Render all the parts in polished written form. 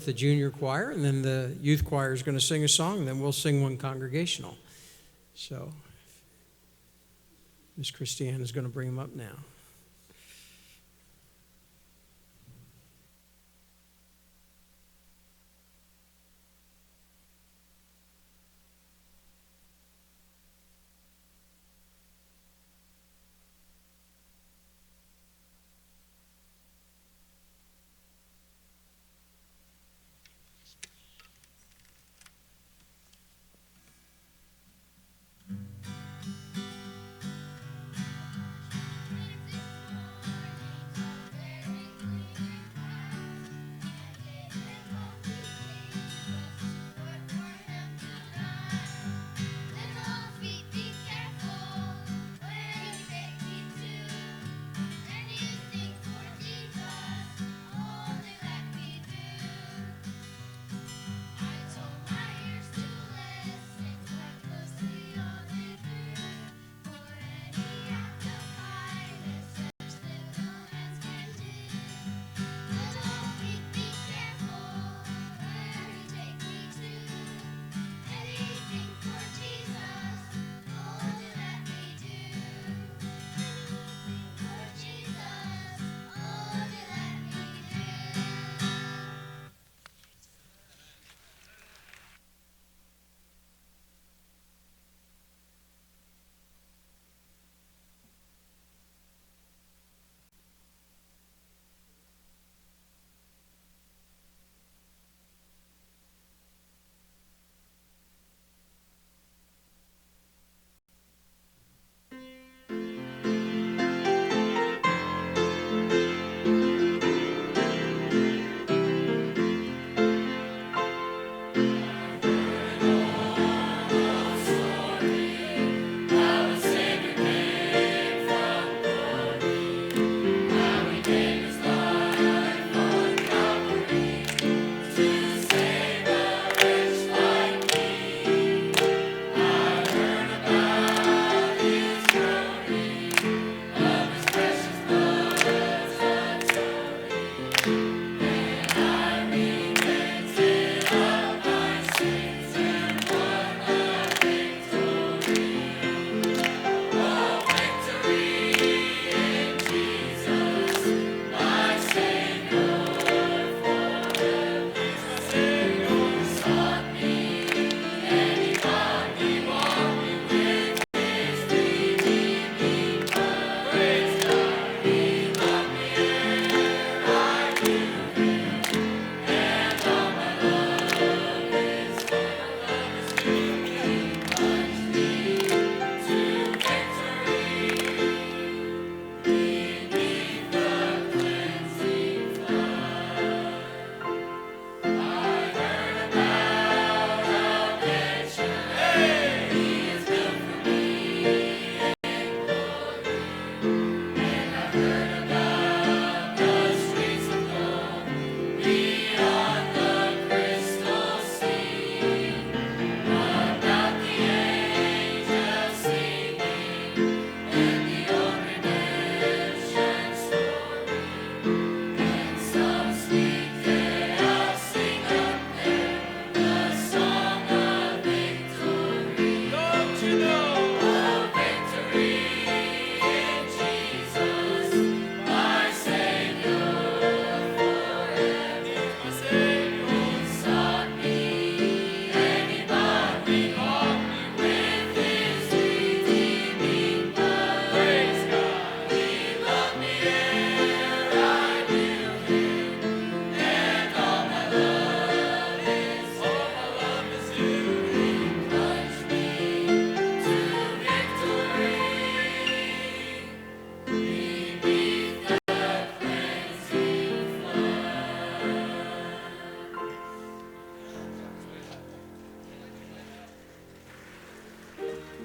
with the junior choir, and then the youth choir is going to sing a song, and then we'll sing one congregational. So Miss Christiane is going to bring them up now.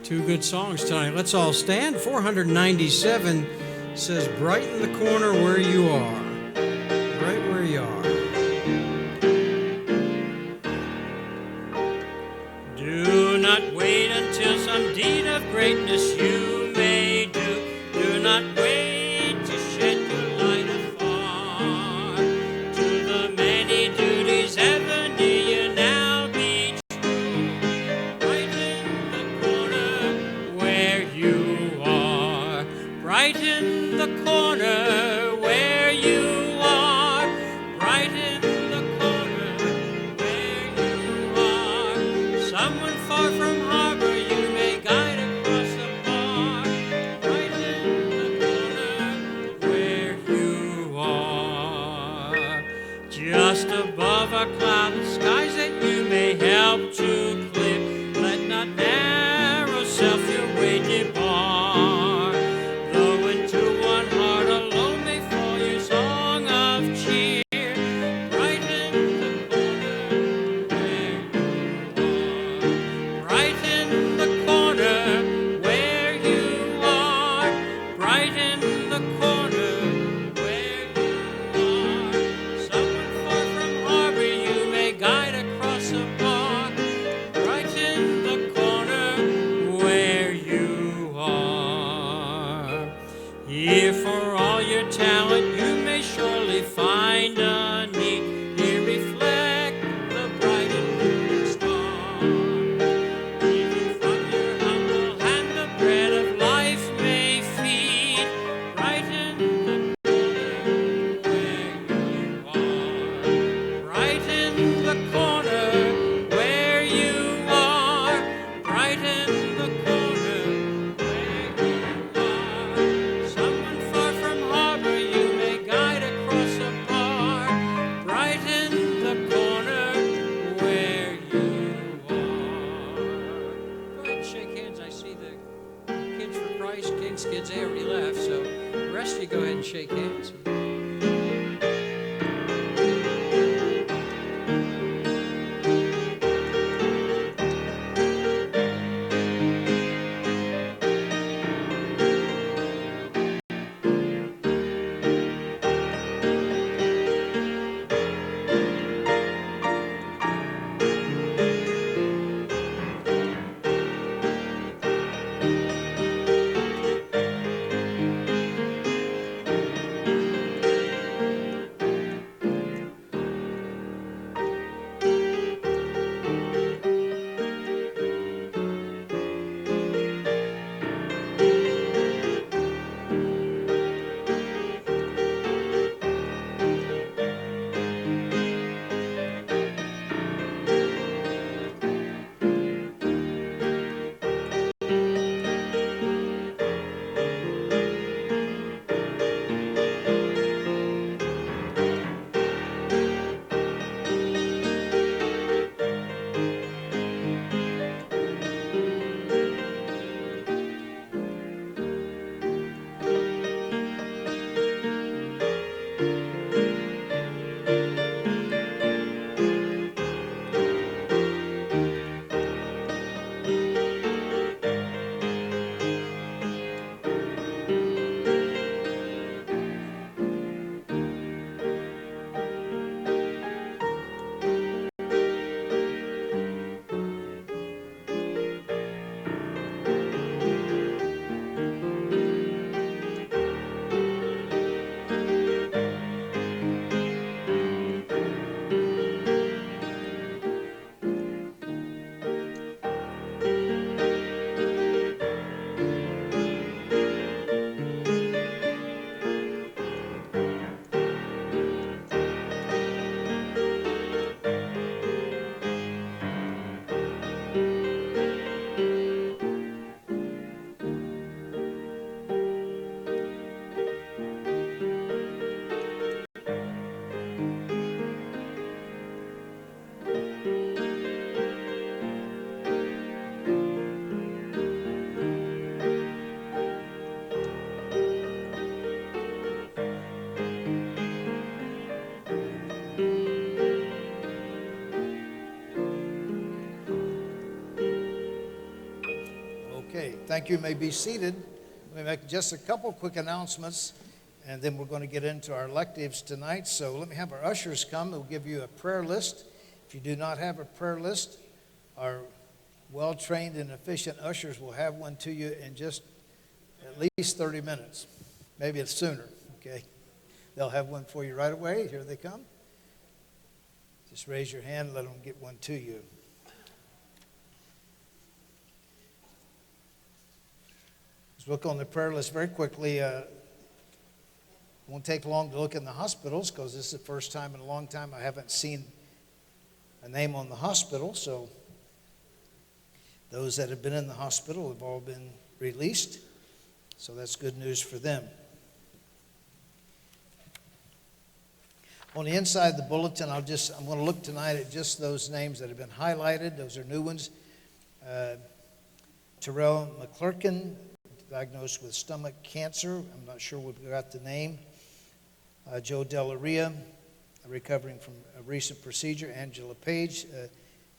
Two good songs tonight. Let's all stand. 497 says, brighten the corner where you are. Right where you are. Do not wait until some deed of greatness you may do. Do not wait to shed your light afar. To the many duties just above our clouded skies, that you may help to clear. Let not narrow self your way debar, though into one heart alone may fall your song of cheer. Brighten the corner where you are. Brighten the corner where you are. Brighten the corner where you are. Someone far from harbor you may guide across a bar. Brighten the corner where you are. Here for all your talent you may surely find a need. Here reflect the bright and morning star. Even from your humble hand the bread of life may feed. Brighten the corner where you are. Brighten the corner where you are. Brighten the corner where you are. Someone far from harbor you may guide across a bar. Brighten the corner where you are. Go ahead and shake hands. I see the Kids for Christ, King's Kids, they already left, so the rest of you go ahead and shake hands. Okay, thank you. You may be seated. Let me make just a couple quick announcements, and then we're going to get into our electives tonight. So let me have our ushers come. They'll give you a prayer list. If you do not have a prayer list, our well-trained and efficient ushers will have one to you in just at least 30 minutes. Maybe it's sooner, okay? They'll have one for you right away. Here they come. Just raise your hand and let them get one to you. Let's look on the prayer list very quickly. Won't take long to look in the hospitals because this is the first time in a long time I haven't seen a name on the hospital. So those that have been in the hospital have all been released. So that's good news for them. On the inside of the bulletin, I'm going to look tonight at just those names that have been highlighted. Those are new ones. Terrell McClurkin, diagnosed with stomach cancer. I'm not sure we got the name. Joe Delaria, recovering from a recent procedure. Angela Page,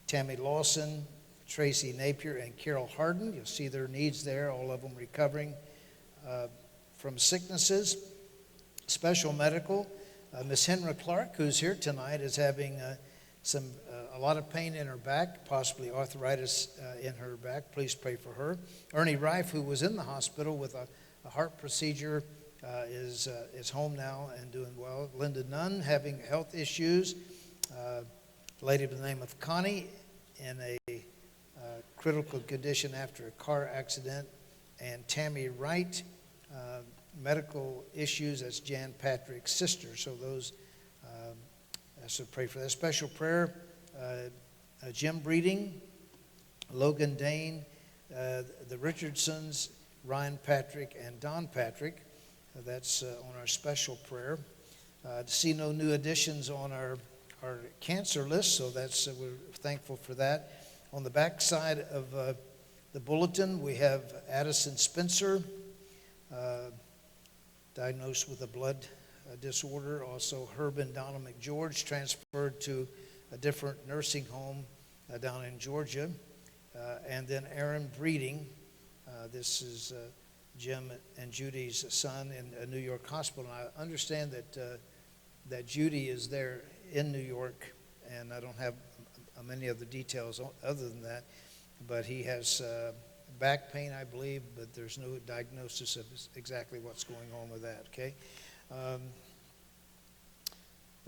Tammy Lawson, Tracy Napier, and Carol Harden. You'll see their needs there, all of them recovering from sicknesses. Special medical. Miss Henry Clark, who's here tonight, is having a lot of pain in her back, possibly arthritis in her back. Please pray for her. Ernie Rife, who was in the hospital with a heart procedure, is home now and doing well. Linda Nunn, having health issues. A lady by the name of Connie in a critical condition after a car accident. And Tammy Wright, medical issues. That's Jan Patrick's sister. So those, so pray for that. Special prayer. Jim Breeding, Logan Dane, the Richardsons, Ryan Patrick, and Don Patrick. That's on our special prayer. To see no new additions on our cancer list, so that's we're thankful for that. On the back side of the bulletin, we have Addison Spencer, diagnosed with a blood disorder. Also, Herb and Donna McGeorge transferred to a different nursing home down in Georgia. And then Aaron Breeding. This is Jim and Judy's son in a New York hospital. And I understand that Judy is there in New York, and I don't have many other details other than that. But he has back pain, I believe, but there's no diagnosis of exactly what's going on with that, okay?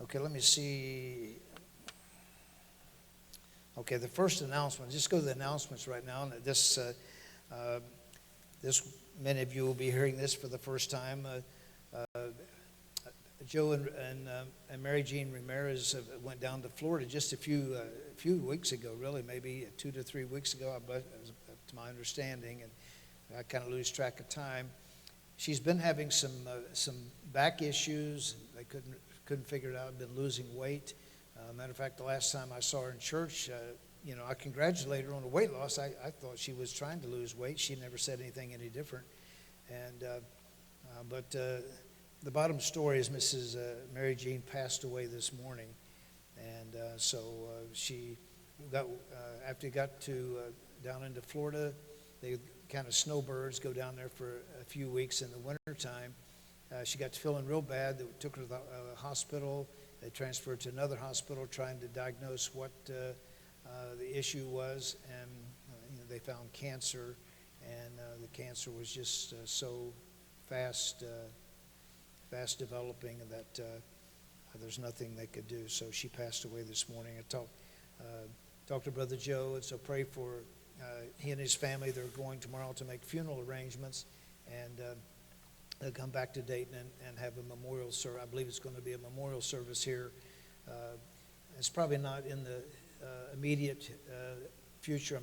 Okay, let me see. Okay, the first announcement. Just go to the announcements right now. This, many of you will be hearing this for the first time. Joe and Mary Jean Ramirez went down to Florida just a few weeks ago, really, maybe 2 to 3 weeks ago, to my understanding, and I kind of lose track of time. She's been having some back issues. They couldn't figure it out. Been losing weight. Matter of fact, the last time I saw her in church, I congratulated her on the weight loss. I thought she was trying to lose weight. She never said anything any different. And but the bottom story is Mrs. Mary Jean passed away this morning, and so she got after he got to down into Florida. They kind of snowbirds go down there for a few weeks in the wintertime. She got to feeling real bad. They took her to the hospital. They transferred to another hospital trying to diagnose what the issue was, and they found cancer, and the cancer was just so fast developing that there's nothing they could do. So she passed away this morning. I talked to Brother Joe, and so pray for he and his family. They're going tomorrow to make funeral arrangements, and they'll come back to Dayton and have a memorial service. I believe it's going to be a memorial service here. It's probably not in the immediate future.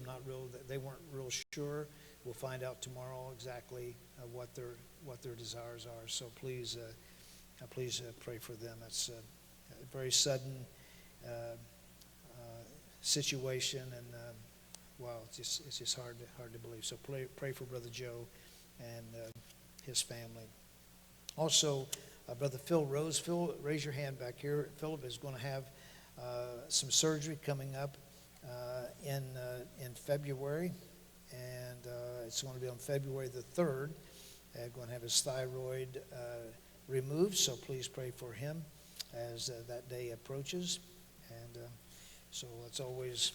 They weren't real sure. We'll find out tomorrow exactly what their desires are. So please pray for them. It's a very sudden situation, and wow, it's just hard to believe. So pray for Brother Joe and his family. Also, Brother Phil Rose. Phil, raise your hand back here. Philip is going to have some surgery coming up in February, and it's going to be on February the 3rd. They're going to have his thyroid removed, so please pray for him as that day approaches. And so it's always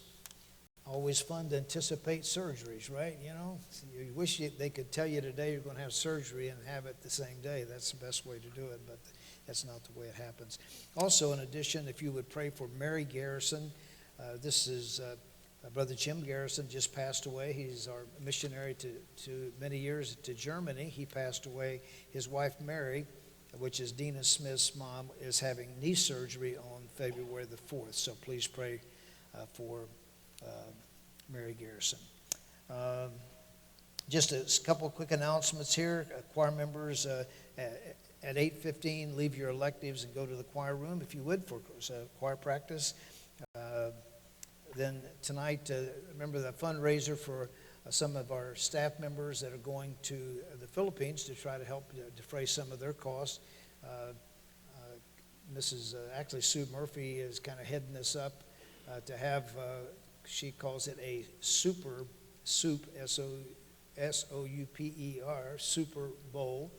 fun to anticipate surgeries, right? You wish they could tell you today you're going to have surgery and have it the same day. That's the best way to do it, but that's not the way it happens. Also, in addition, if you would pray for Mary Garrison. This is Brother Jim Garrison just passed away. He's our missionary to many years to Germany. He passed away. His wife Mary, which is Dina Smith's mom, is having knee surgery on February the 4th. So please pray for Mary Garrison. Just a couple quick announcements here. Choir members, At 8:15, leave your electives and go to the choir room, if you would, for choir practice. Then tonight, remember the fundraiser for some of our staff members that are going to the Philippines to try to help defray some of their costs. Actually Sue Murphy is kind of heading this up to have, she calls it a soup, S-O-U-P-E-R, Super Bowl.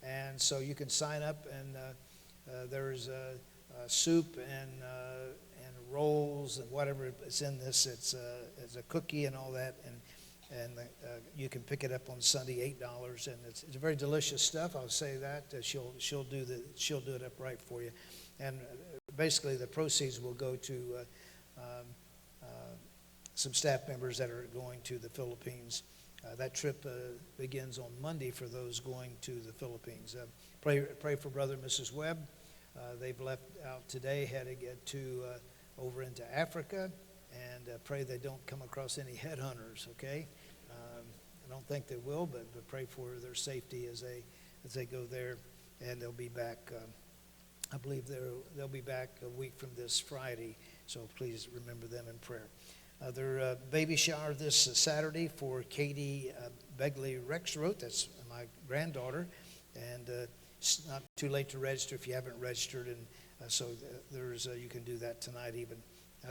And so you can sign up, and there's soup and rolls and whatever is in this. It's a cookie and all that, and you can pick it up on Sunday, $8, and it's very delicious stuff. I'll say that she'll do it up right for you, and basically the proceeds will go to some staff members that are going to the Philippines. That trip begins on Monday for those going to the Philippines. Pray for Brother and Mrs. Webb. They've left out today, heading over into Africa, and pray they don't come across any headhunters. Okay, I don't think they will, but pray for their safety as they go there, and they'll be back. I believe they'll be back a week from this Friday. So please remember them in prayer. Their baby shower this Saturday for Katie Begley Rexroth. That's my granddaughter, and it's not too late to register if you haven't registered, and so there's you can do that tonight even.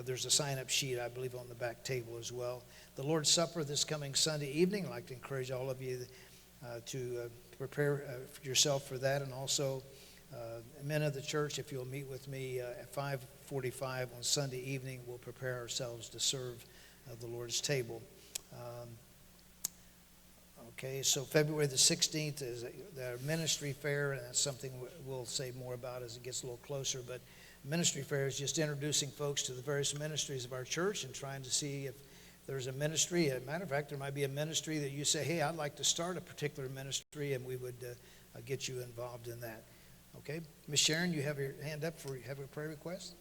There's a sign-up sheet, I believe, on the back table as well. The Lord's Supper this coming Sunday evening. I'd like to encourage all of you to prepare yourself for that, and also men of the church, if you'll meet with me at 5:45 on Sunday evening, we'll prepare ourselves to serve the Lord's table. Okay, so February the 16th is the ministry fair, and that's something we'll say more about as it gets a little closer. But ministry fair is just introducing folks to the various ministries of our church and trying to see if there's a ministry. As a matter of fact, there might be a ministry that you say, hey, I'd like to start a particular ministry, and we would get you involved in that. Okay, Miss Sharon, you have your hand up for a prayer request?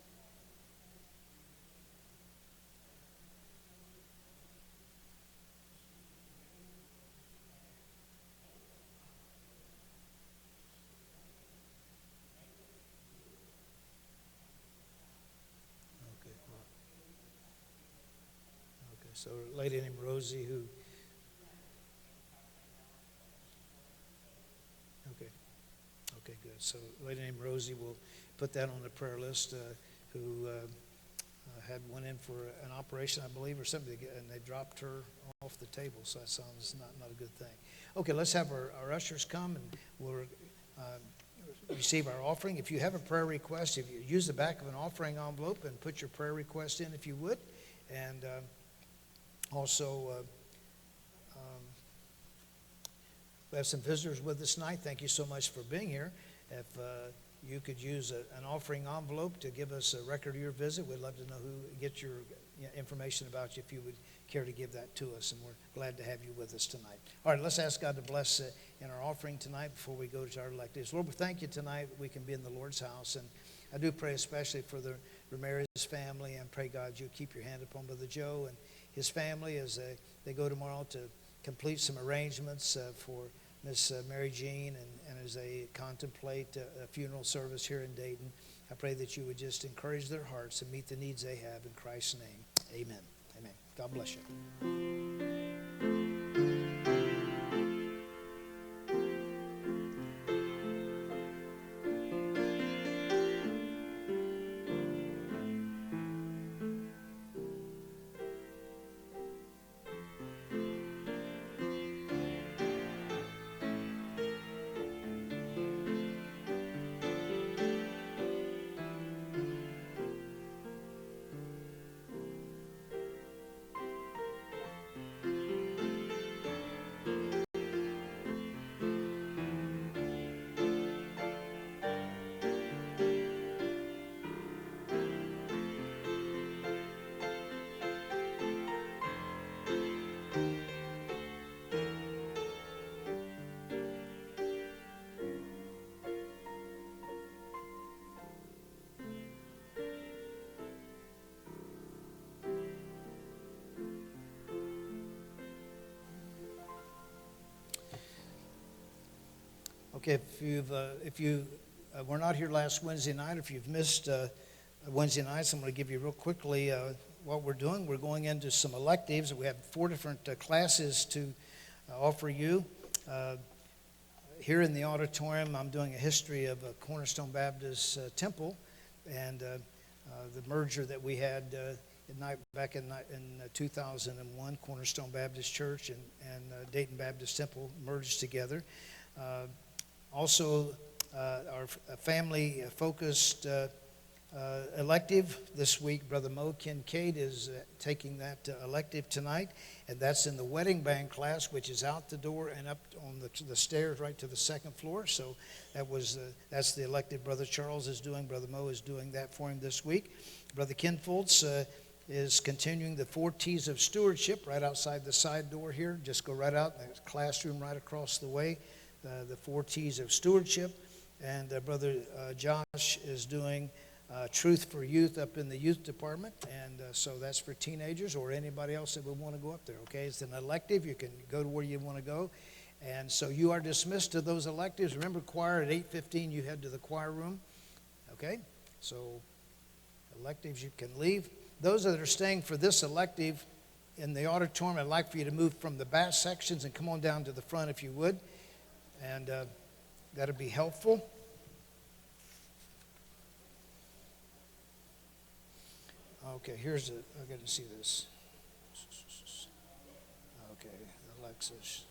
Okay, so a lady named Rosie who. Okay, good. So a lady named Rosie will put that on the prayer list, who had went in for an operation, I believe, or something, and they dropped her off the table. So that sounds not a good thing. Okay, let's have our ushers come, and we'll receive our offering. If you have a prayer request, if you use the back of an offering envelope and put your prayer request in, if you would. And also, we have some visitors with us tonight. Thank you so much for being here. If you could use an offering envelope to give us a record of your visit, we'd love to know get your information about you if you would care to give that to us, and we're glad to have you with us tonight. All right, let's ask God to bless in our offering tonight before we go to our electives. Lord, we thank you tonight that we can be in the Lord's house, and I do pray especially for the Ramirez family, and pray, God, you keep your hand upon Brother Joe and his family as they go tomorrow to complete some arrangements for Miss Mary Jean, and as they contemplate a funeral service here in Dayton. I pray that you would just encourage their hearts and meet the needs they have in Christ's name. Amen. Amen. God bless you. Okay, if you were not here last Wednesday night, if you've missed Wednesday nights, I'm going to give you real quickly what we're doing. We're going into some electives. We have 4 different classes to offer you. Here in the auditorium, I'm doing a history of Cornerstone Baptist Temple and the merger that we had back in 2001. Cornerstone Baptist Church and Dayton Baptist Temple merged together. Also, our family-focused elective this week, Brother Mo Kincaid is taking that elective tonight, and that's in the wedding band class, which is out the door and up on the stairs right to the second floor. So that's the elective Brother Charles is doing. Brother Mo is doing that for him this week. Brother Ken Foltz is continuing the 4 T's of stewardship right outside the side door here. Just go right out, there's a classroom right across the way, the 4 T's of stewardship. And Brother Josh is doing Truth for Youth up in the youth department, and so that's for teenagers or anybody else that would want to go up there. Okay, it's an elective. You can go to where you want to go, and so you are dismissed to those electives. Remember, choir at 8:15. You head to the choir room. Okay, so electives you can leave. Those that are staying for this elective in the auditorium, I'd like for you to move from the back sections and come on down to the front if you would, and that'd be helpful. Okay, I got to see this. Okay, Alexis.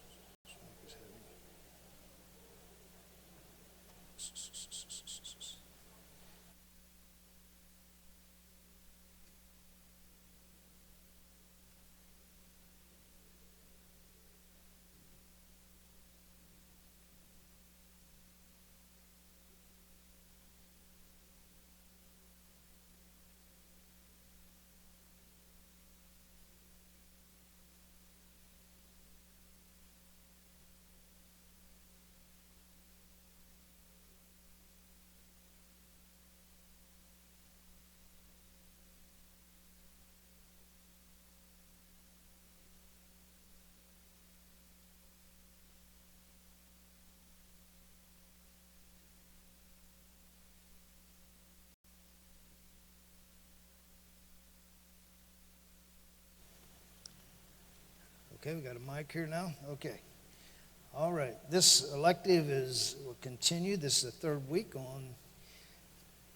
Okay, we got a mic here now. Okay. All right. This elective will continue. This is the 3rd week on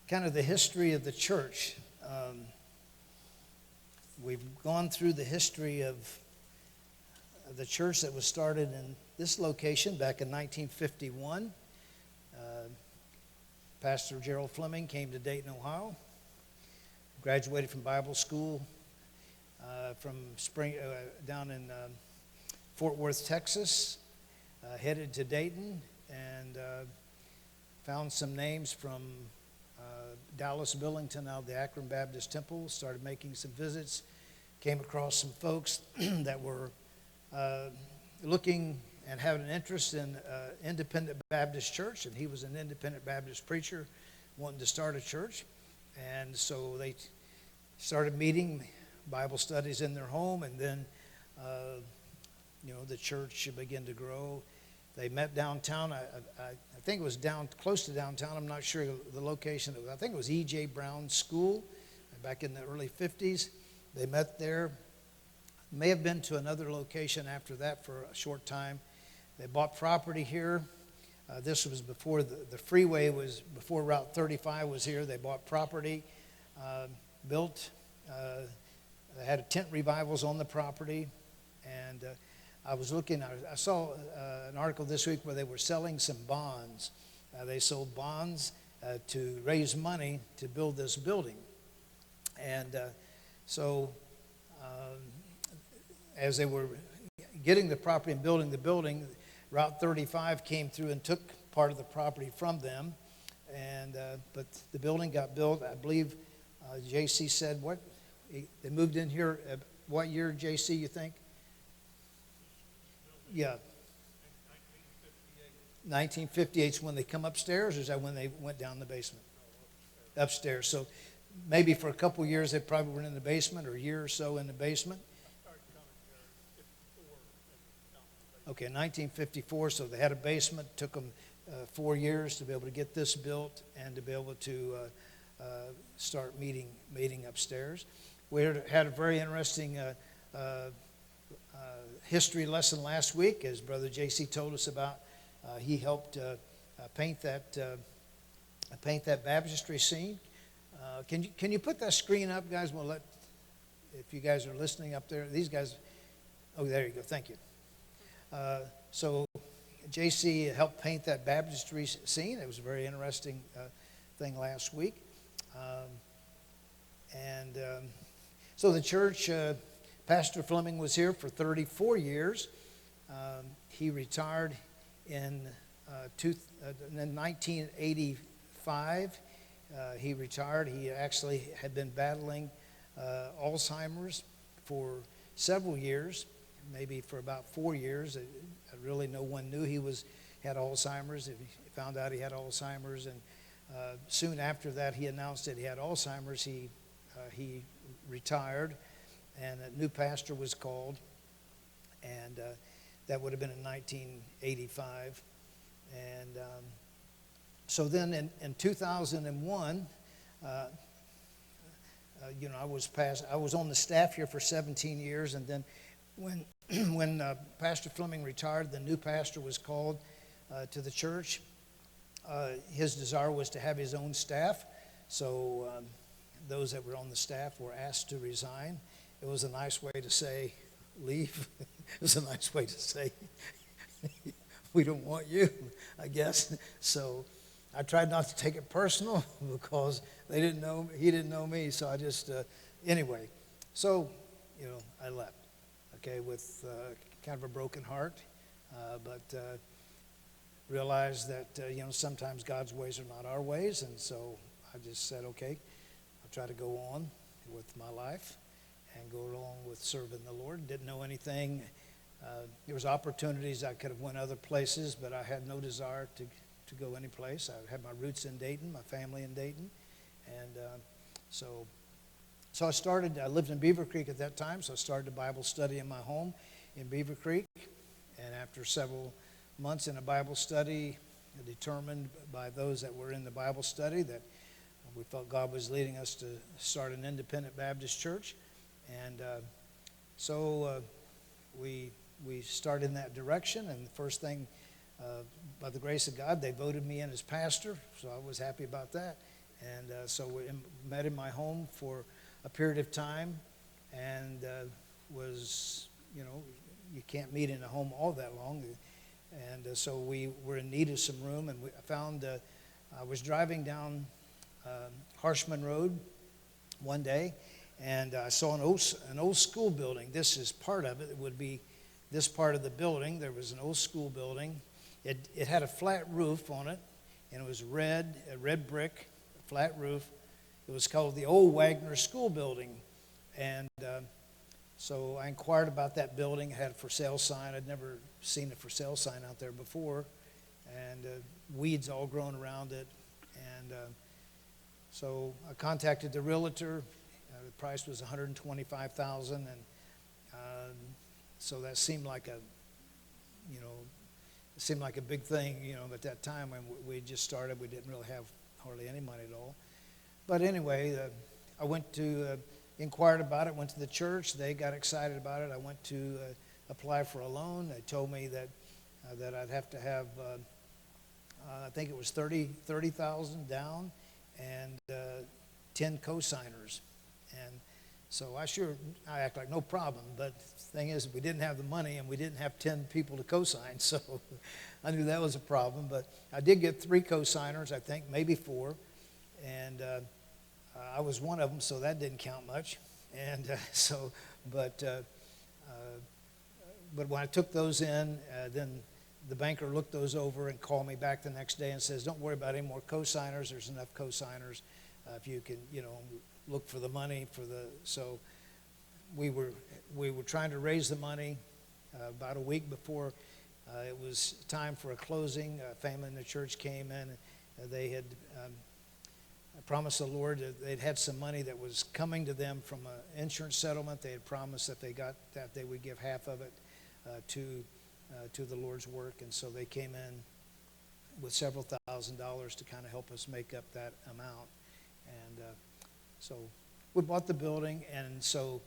kind of the history of the church. We've gone through the history of the church that was started in this location back in 1951. Pastor Gerald Fleming came to Dayton, Ohio, graduated from Bible school from down in Fort Worth, Texas, headed to Dayton, and found some names from Dallas, Billington, out of the Akron Baptist Temple, started making some visits, came across some folks that were looking and having an interest in independent Baptist church, and he was an independent Baptist preacher wanting to start a church, and so they started meeting Bible studies in their home, and then the church began to grow. They met downtown. I think it was close to downtown. I'm not sure the location. I think it was E.J. Brown School back in the early 50s. They met there. May have been to another location after that for a short time. They bought property here. This was before the freeway was, before Route 35 was here. They bought property, built. They had tent revivals on the property, and I was looking. I saw an article this week where they were selling some bonds. They sold bonds to raise money to build this building, and so as they were getting the property and building the building, Route 35 came through and took part of the property from them, and but the building got built. I believe J.C. said what. They moved in here, what year, J.C., you think? Yeah. 1958 is when they come upstairs, or is that when they went down the basement? Upstairs. So maybe for a couple years they probably were in the basement, or a year or so in the basement. Okay, 1954, so they had a basement, took them 4 years to be able to get this built and to be able to start meeting upstairs. We had a very interesting history lesson last week, as Brother J.C. told us about. He helped paint that baptistry scene. Can you put that screen up, guys? Well, if you guys are listening up there, these guys. Oh, there you go. Thank you. So J.C. helped paint that baptistry scene. It was a very interesting thing last week. So the church, Pastor Fleming was here for 34 years. He retired in 1985. He retired. He actually had been battling Alzheimer's for several years, maybe for about 4 years. Really, no one knew he had Alzheimer's. He found out he had Alzheimer's, and soon after that, he announced that he had Alzheimer's. He retired, and a new pastor was called, and that would have been in 1985. And so then in 2001, I was on the staff here for 17 years, and then when Pastor Fleming retired, the new pastor was called to the church. His desire was to have his own staff, so those that were on the staff were asked to resign. It was a nice way to say, leave. It was a nice way to say, we don't want you, I guess. So I tried not to take it personal because they didn't know, he didn't know me. So I just, anyway. So, I left, okay, with kind of a broken heart, but realized that, sometimes God's ways are not our ways. And so I just said, okay, I'll try to go on with my life and go along with serving the Lord. Didn't know anything. There was opportunities. I could have went other places, but I had no desire to go any place. I had my roots in Dayton, my family in Dayton. And so I lived in Beaver Creek at that time, so I started a Bible study in my home in Beaver Creek. And after several months in a Bible study, determined by those that were in the Bible study that we felt God was leading us to start an independent Baptist church. And so we started in that direction, and the first thing, by the grace of God, they voted me in as pastor, so I was happy about that. And so we met in my home for a period of time, and was, you can't meet in a home all that long. And so we were in need of some room, and I found, I was driving down Harshman Road one day, and I saw an old school building. This is part of it. It would be this part of the building. There was an old school building. It had a flat roof on it, and it was a red brick, flat roof. It was called the Old Wagner School Building. And so I inquired about that building. It had a for sale sign. I'd never seen a for sale sign out there before, and weeds all growing around it. And so I contacted the realtor. The price was $125,000, and so that seemed like a big thing, at that time when we just started. We didn't really have hardly any money at all. But anyway, I went to inquired about it. Went to the church. They got excited about it. I went to apply for a loan. They told me that I'd have to have I think it was $30,000 down and 10 co-signers. And so I act like no problem, but the thing is, we didn't have the money and we didn't have 10 people to co-sign, so I knew that was a problem. But I did get 3 co-signers, I think, maybe 4, and I was one of them, so that didn't count much. And but when I took those in, then the banker looked those over and called me back the next day and says, "Don't worry about any more co-signers. There's enough co-signers. If you can, look for the money for the." So we were trying to raise the money about a week before it was time for a closing. A family in the church came in. They had promised the Lord that they'd had some money that was coming to them from an insurance settlement. They had promised that they got that they would give half of it to the Lord's work, and so they came in with several $1,000s to kind of help us make up that amount. And so we bought the building, and so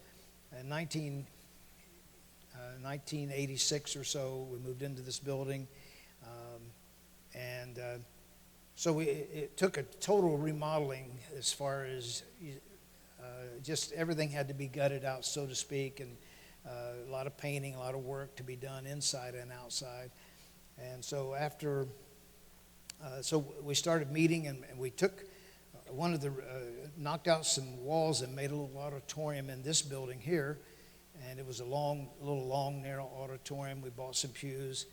in 1986 or so, we moved into this building. So it took a total remodeling as far as just everything had to be gutted out, so to speak, and a lot of painting, a lot of work to be done inside and outside. And so after, so we started meeting, and we took one of the, knocked out some walls and made a little auditorium in this building here. And it was a little long, narrow auditorium. We bought some pews,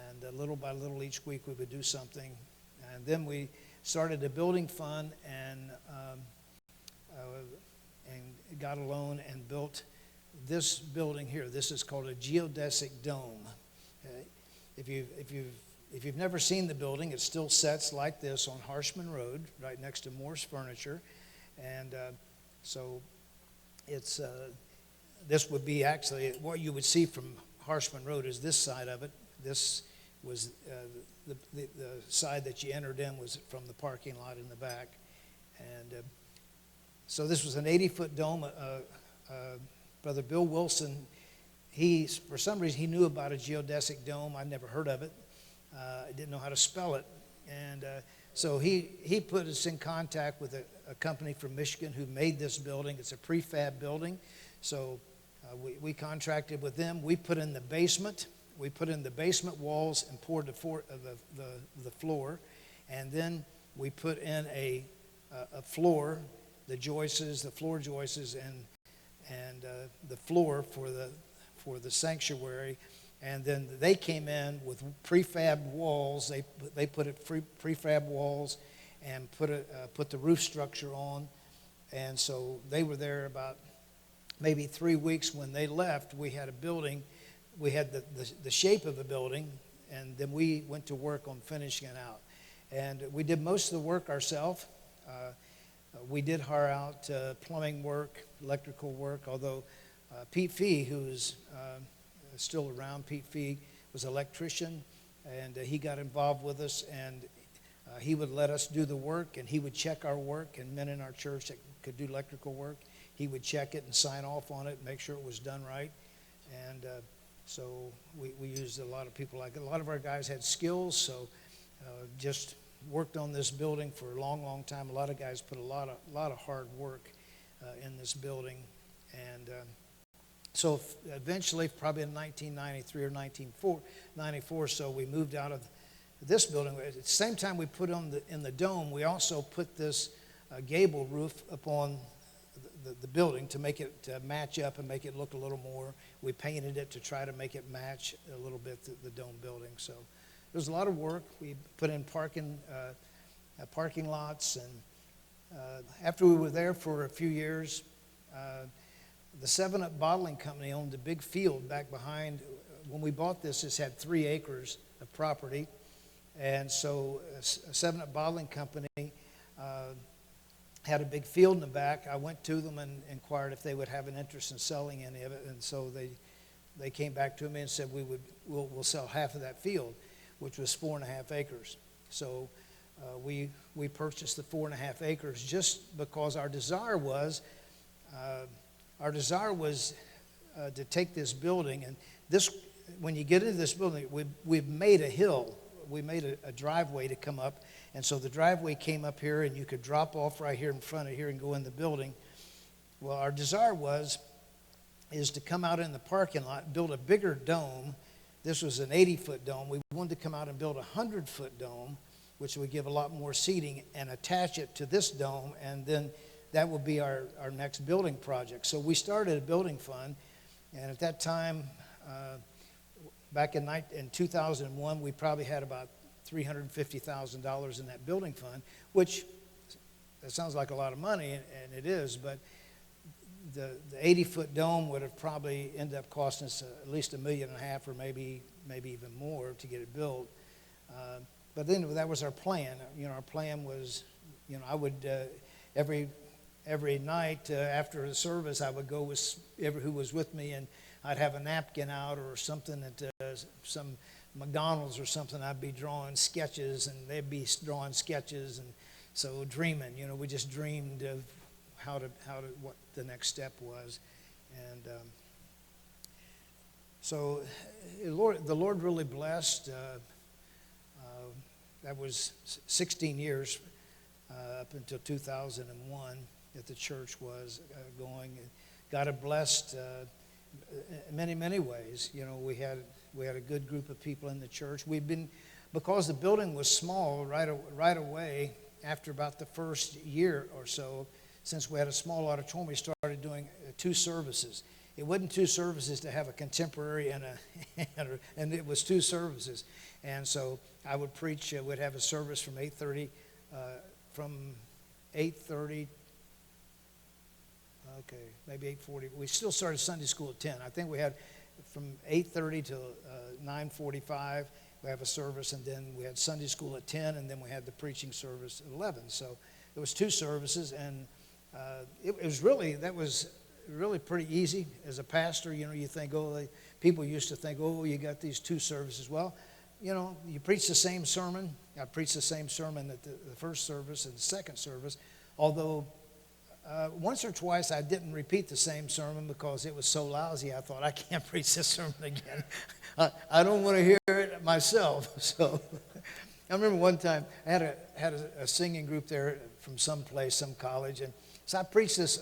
and little by little each week we would do something. And then we started a building fund and got a loan and built this building here. This is called a geodesic dome. If you've never seen the building, it still sets like this on Harshman Road, right next to Moore's Furniture. And so it's this would be actually what you would see from Harshman Road is this side of it. This was the side that you entered in was from the parking lot in the back. And so this was an 80-foot dome. Brother Bill Wilson, for some reason, he knew about a geodesic dome. I'd never heard of it. I didn't know how to spell it. And so he put us in contact with a company from Michigan who made this building. It's a prefab building. So we contracted with them. We put in the basement. We put in the basement walls and poured the floor. And then we put in a floor, the joists, the floor joists, and the floor for the sanctuary. And then they came in with prefab walls. They put it prefab walls and put the roof structure on. And so they were there about maybe 3 weeks. When they left, we had a building. We had the shape of a building, and then we went to work on finishing it out. And we did most of the work ourselves. We did hire out plumbing work, electrical work, although Pete Fee, who's still around, Pete Fee was an electrician, and he got involved with us, and he would let us do the work, and he would check our work, and men in our church that could do electrical work, he would check it and sign off on it, make sure it was done right. And so we used a lot of people. Like a lot of our guys had skills, so just worked on this building for a long, long time. A lot of guys put a lot of hard work in this building. And so eventually, probably in 1993 or 1994, so we moved out of this building. At the same time we put in the dome, we also put this gable roof upon the building to make it match up and make it look a little more. We painted it to try to make it match a little bit the dome building. So there was a lot of work. We put in parking lots, and after we were there for a few years, the 7-Up bottling company owned a big field back behind. When we bought this had 3 acres of property, and so a 7-Up bottling company had a big field in the back. I went to them and inquired if they would have an interest in selling any of it, and so they came back to me and said we'll sell half of that field, which was 4.5 acres. So we purchased the 4.5 acres just because our desire was to take this building, and this, when you get into this building, we've made a hill. We made a driveway to come up, and so the driveway came up here, and you could drop off right here in front of here and go in the building. Well, our desire is to come out in the parking lot, build a bigger dome. This was an 80-foot dome. We wanted to come out and build a 100-foot dome, which would give a lot more seating, and attach it to this dome, and then that would be our next building project. So we started a building fund, and at that time, back in 2001, we probably had about $350,000 in that building fund, which that sounds like a lot of money, and it is, but the 80-foot dome would have probably ended up costing us at least $1.5 million or maybe even more to get it built. But then that was our plan. Our plan was, I would every night after the service, I would go with who was with me, and I'd have a napkin out or something that some McDonald's or something, I'd be drawing sketches, and they'd be drawing sketches, and so dreaming. We just dreamed of what the next step was, and so the Lord really blessed. That was 16 years up until 2001 that the church was going. God had blessed in many, many ways. We had a good group of people in the church. Because the building was small right away, after about the first year or so, since we had a small auditorium, we started doing 2 services. It wasn't 2 services to have a contemporary and it was 2 services. And so I would preach. We'd have a service from 8:30, maybe 8:40. We still started Sunday school at 10. I think we had from 8:30 to 9:45. We have a service, and then we had Sunday school at 10, and then we had the preaching service at 11. So it was 2 services, and that was really pretty easy as a pastor. You think, people used to think, you got these 2 services. Well, you preach the same sermon. I preached the same sermon at the first service and the second service, although once or twice I didn't repeat the same sermon because it was so lousy. I thought, I can't preach this sermon again. I don't want to hear it myself. So I remember one time I had a singing group there from some college, and so I preached this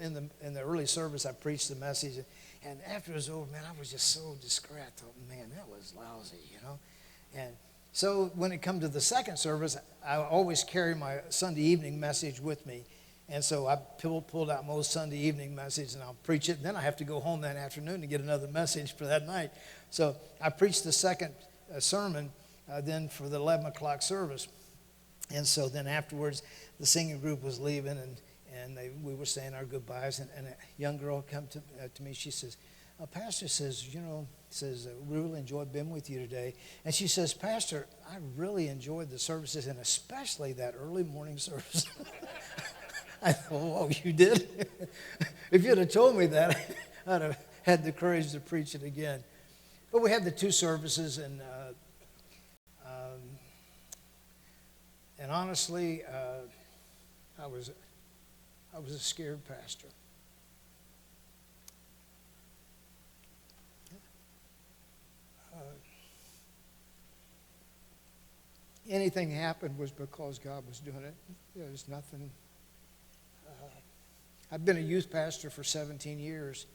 in the early service. I preached the message, and after it was over, man, I was just so discouraged. I thought, man, that was lousy, And so when it come to the second service, I always carry my Sunday evening message with me. And so I pulled out most Sunday evening message, and I'll preach it. And then I have to go home that afternoon to get another message for that night. So I preached the second sermon then for the 11 o'clock service. And so then afterwards, the singing group was leaving, and we were saying our goodbyes. And a young girl come to me. She says, Pastor says, we really enjoyed being with you today. And she says, Pastor, I really enjoyed the services, and especially that early morning service. I thought, you did? If you'd have told me that, I'd have had the courage to preach it again. But we had the 2 services, and honestly, I was a scared pastor. Anything happened was because God was doing it. There's nothing. I've been a youth pastor for 17 years,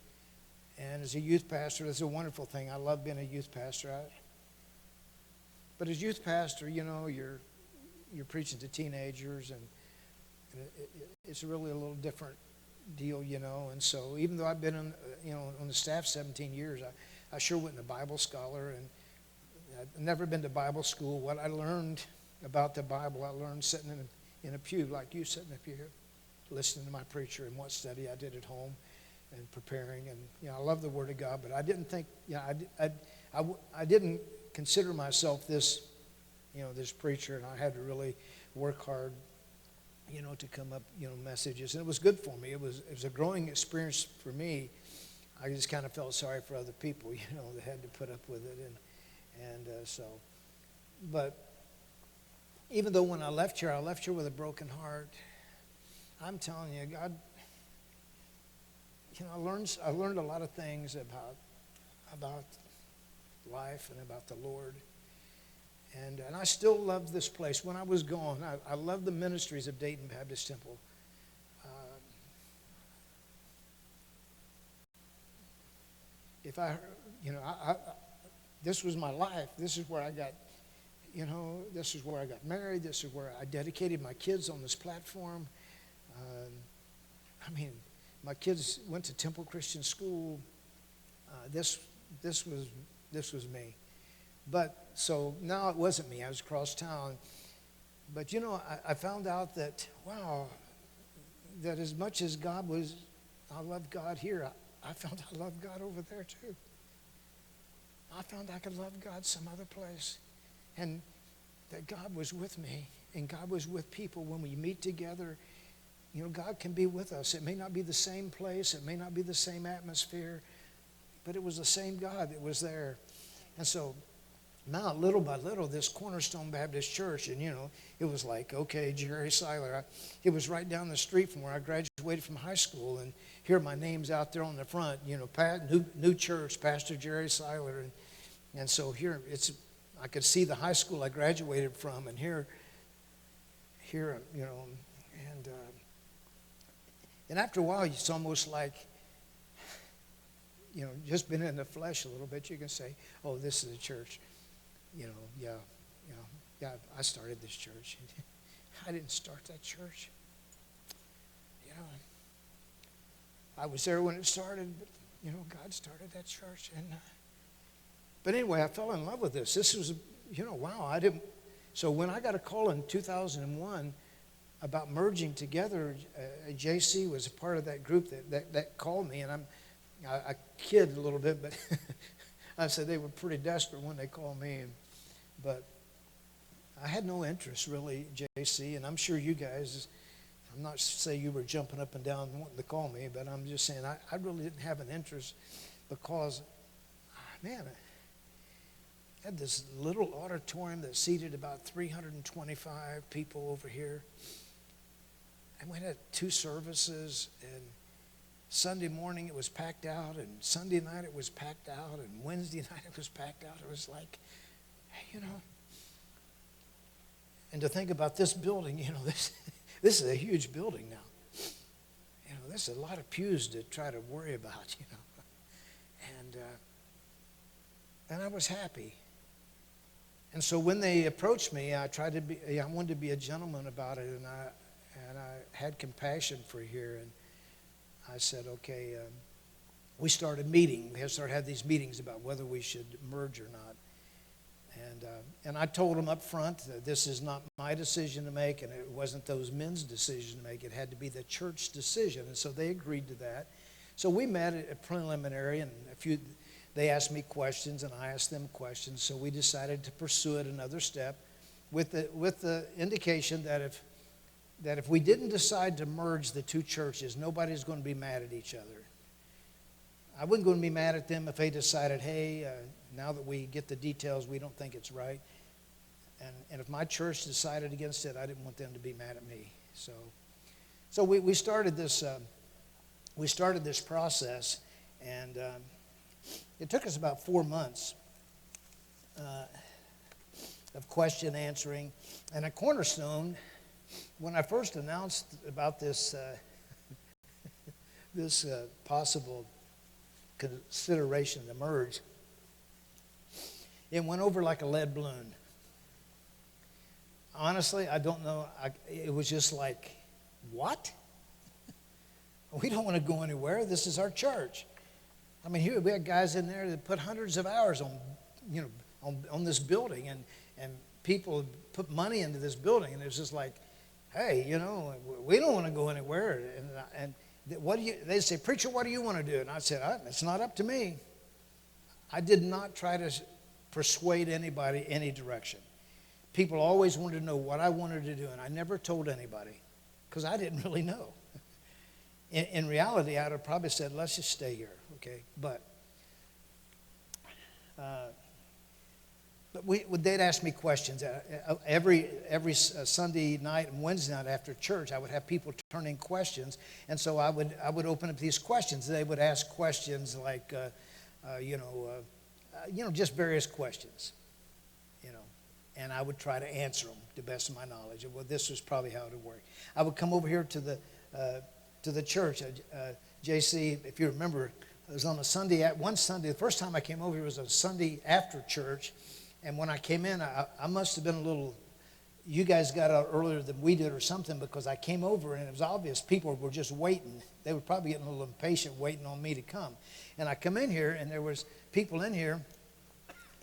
and as a youth pastor, that's a wonderful thing. I love being a youth pastor. But as youth pastor, you're preaching to teenagers, and it's really a little different deal, And so even though I've been on the staff 17 years, I sure wasn't a Bible scholar, and I've never been to Bible school. What I learned about the Bible, I learned sitting in a pew like you sitting up here, listening to my preacher and what study I did at home and preparing. And, I love the Word of God, but I didn't think, I didn't consider myself this preacher, and I had to really work hard, to come up, messages. And it was good for me. It was a growing experience for me. I just kind of felt sorry for other people, that had to put up with it. But even though when I left here with a broken heart, I'm telling you, God, I learned a lot of things about life and about the Lord. And I still love this place. When I was gone, I love the ministries of Dayton Baptist Temple. This was my life. This is where I got, this is where I got married. This is where I dedicated my kids on this platform. My kids went to Temple Christian School. This was me. But so now it wasn't me. I was across town. But I found out that that as much as I love God here, I found I love God over there too. I found I could love God some other place, and that God was with me, and God was with people when we meet together. God can be with us. It may not be the same place. It may not be the same atmosphere, but it was the same God that was there. And so now, little by little, this Cornerstone Baptist Church, and it was like, okay, Jerry Seiler. It was right down the street from where I graduated from high school, and here my name's out there on the front. New church, Pastor Jerry Seiler, and so here I could see the high school I graduated from, and here, and after a while, it's almost like, just been in the flesh a little bit. You can say, oh, this is a church. Yeah, I started this church. I didn't start that church. I was there when it started, but, God started that church. But anyway, I fell in love with this. This was, wow, so when I got a call in 2001 about merging together, JC was a part of that group that called me, and I kid a little bit, but I said they were pretty desperate when they called me. But I had no interest, really, JC, and I'm sure you guys, I'm not saying you were jumping up and down wanting to call me, but I'm just saying I really didn't have an interest because, man, I had this little auditorium that seated about 325 people over here. And we had 2 services, and Sunday morning it was packed out, and Sunday night it was packed out, and Wednesday night it was packed out. It was like, and to think about this building, this is a huge building now. There's a lot of pews to try to worry about, and I was happy. And so when they approached me, I wanted to be a gentleman about it, and I had compassion for here, and I said, okay, we started meeting. We started having these meetings about whether we should merge or not. And I told them up front that this is not my decision to make, and it wasn't those men's decision to make. It had to be the church decision, and so they agreed to that. So we met at a preliminary, and they asked me questions, and I asked them questions. So we decided to pursue it another step with the indication that if we didn't decide to merge the 2 churches, nobody's going to be mad at each other. I wasn't going to be mad at them if they decided, hey, now that we get the details, we don't think it's right. And if my church decided against it, I didn't want them to be mad at me. So we started this process, and it took us about 4 months of question answering. And at Cornerstone, when I first announced about this possible consideration to merge, it went over like a lead balloon. Honestly, I don't know. It was just like, what? We don't want to go anywhere. This is our church. I mean, here we had guys in there that put hundreds of hours on this building, and people put money into this building, and it was just like, hey, we don't want to go anywhere. And they say, preacher, what do you want to do? And I said, it's not up to me. I did not try to persuade anybody any direction. People always wanted to know what I wanted to do, and I never told anybody because I didn't really know. In reality, I'd have probably said, let's just stay here, okay? But they'd ask me questions. Every Sunday night and Wednesday night after church, I would have people turn in questions, and so I would open up these questions. They would ask questions like, just various questions, and I would try to answer them to the best of my knowledge. Well, this was probably how it would work. I would come over here to the church. JC, if you remember, it was on a Sunday. One Sunday, the first time I came over here was on Sunday after church. And when I came in, I must have been a little, you guys got out earlier than we did or something, because I came over and it was obvious people were just waiting. They were probably getting a little impatient waiting on me to come. And I come in here and there was people in here,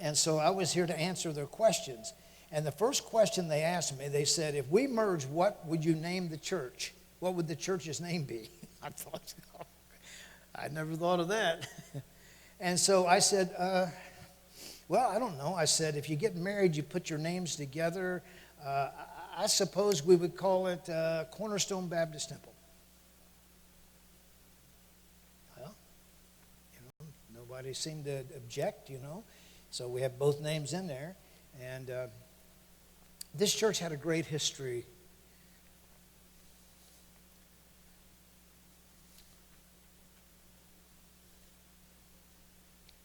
and so I was here to answer their questions. And the first question they asked me, they said, if we merge, what would you name the church? What would the church's name be? I thought, I never thought of that. And so I said, well, I don't know. I said, if you get married, you put your names together. I suppose we would call it Cornerstone Baptist Temple. Well, nobody seemed to object, So we have both names in there. And this church had a great history.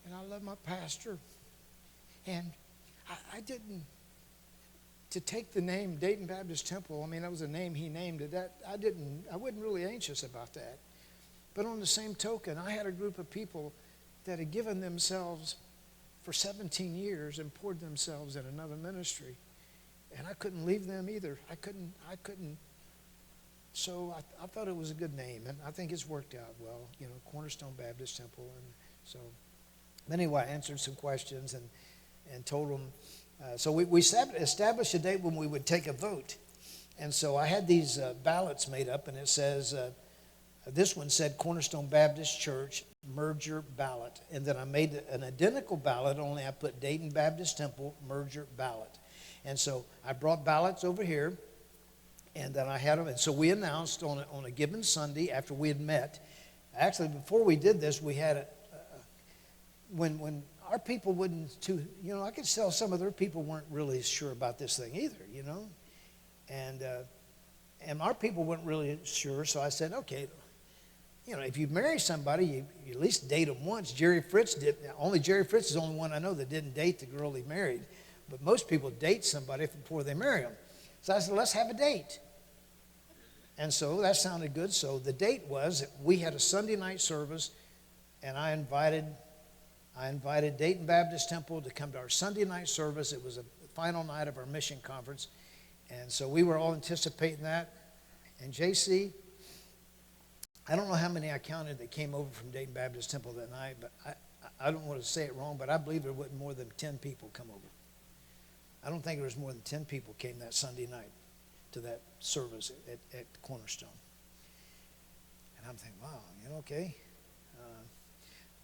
And I love my pastor. And I didn't, to take the name Dayton Baptist Temple, I mean, that was a name he named it. I wasn't really anxious about that. But on the same token, I had a group of people that had given themselves for 17 years and poured themselves in another ministry. And I couldn't leave them either. I couldn't. So I thought it was a good name, and I think it's worked out well, Cornerstone Baptist Temple. And so anyway, I answered some questions and told them. So we established a date when we would take a vote. And so I had these ballots made up, and it says, this one said Cornerstone Baptist Church merger ballot. And then I made an identical ballot, only I put Dayton Baptist Temple merger ballot. And so I brought ballots over here, and then I had them. And so we announced on a given Sunday after we had met. Actually, before we did this, we had when our people wouldn't, I could tell some of their people weren't really sure about this thing either, And our people weren't really sure, so I said, okay, if you marry somebody, you at least date them once. Jerry Fritz is the only one I know that didn't date the girl he married. But most people date somebody before they marry them. So I said, let's have a date. And so that sounded good. So the date was that we had a Sunday night service, and I invited Dayton Baptist Temple to come to our Sunday night service. It was the final night of our mission conference. And so we were all anticipating that. And JC, I don't know how many I counted that came over from Dayton Baptist Temple that night, but I don't want to say it wrong, but I believe there wasn't more than 10 people come over. I don't think there was more than 10 people came that Sunday night to that service at Cornerstone. And I'm thinking, wow, okay.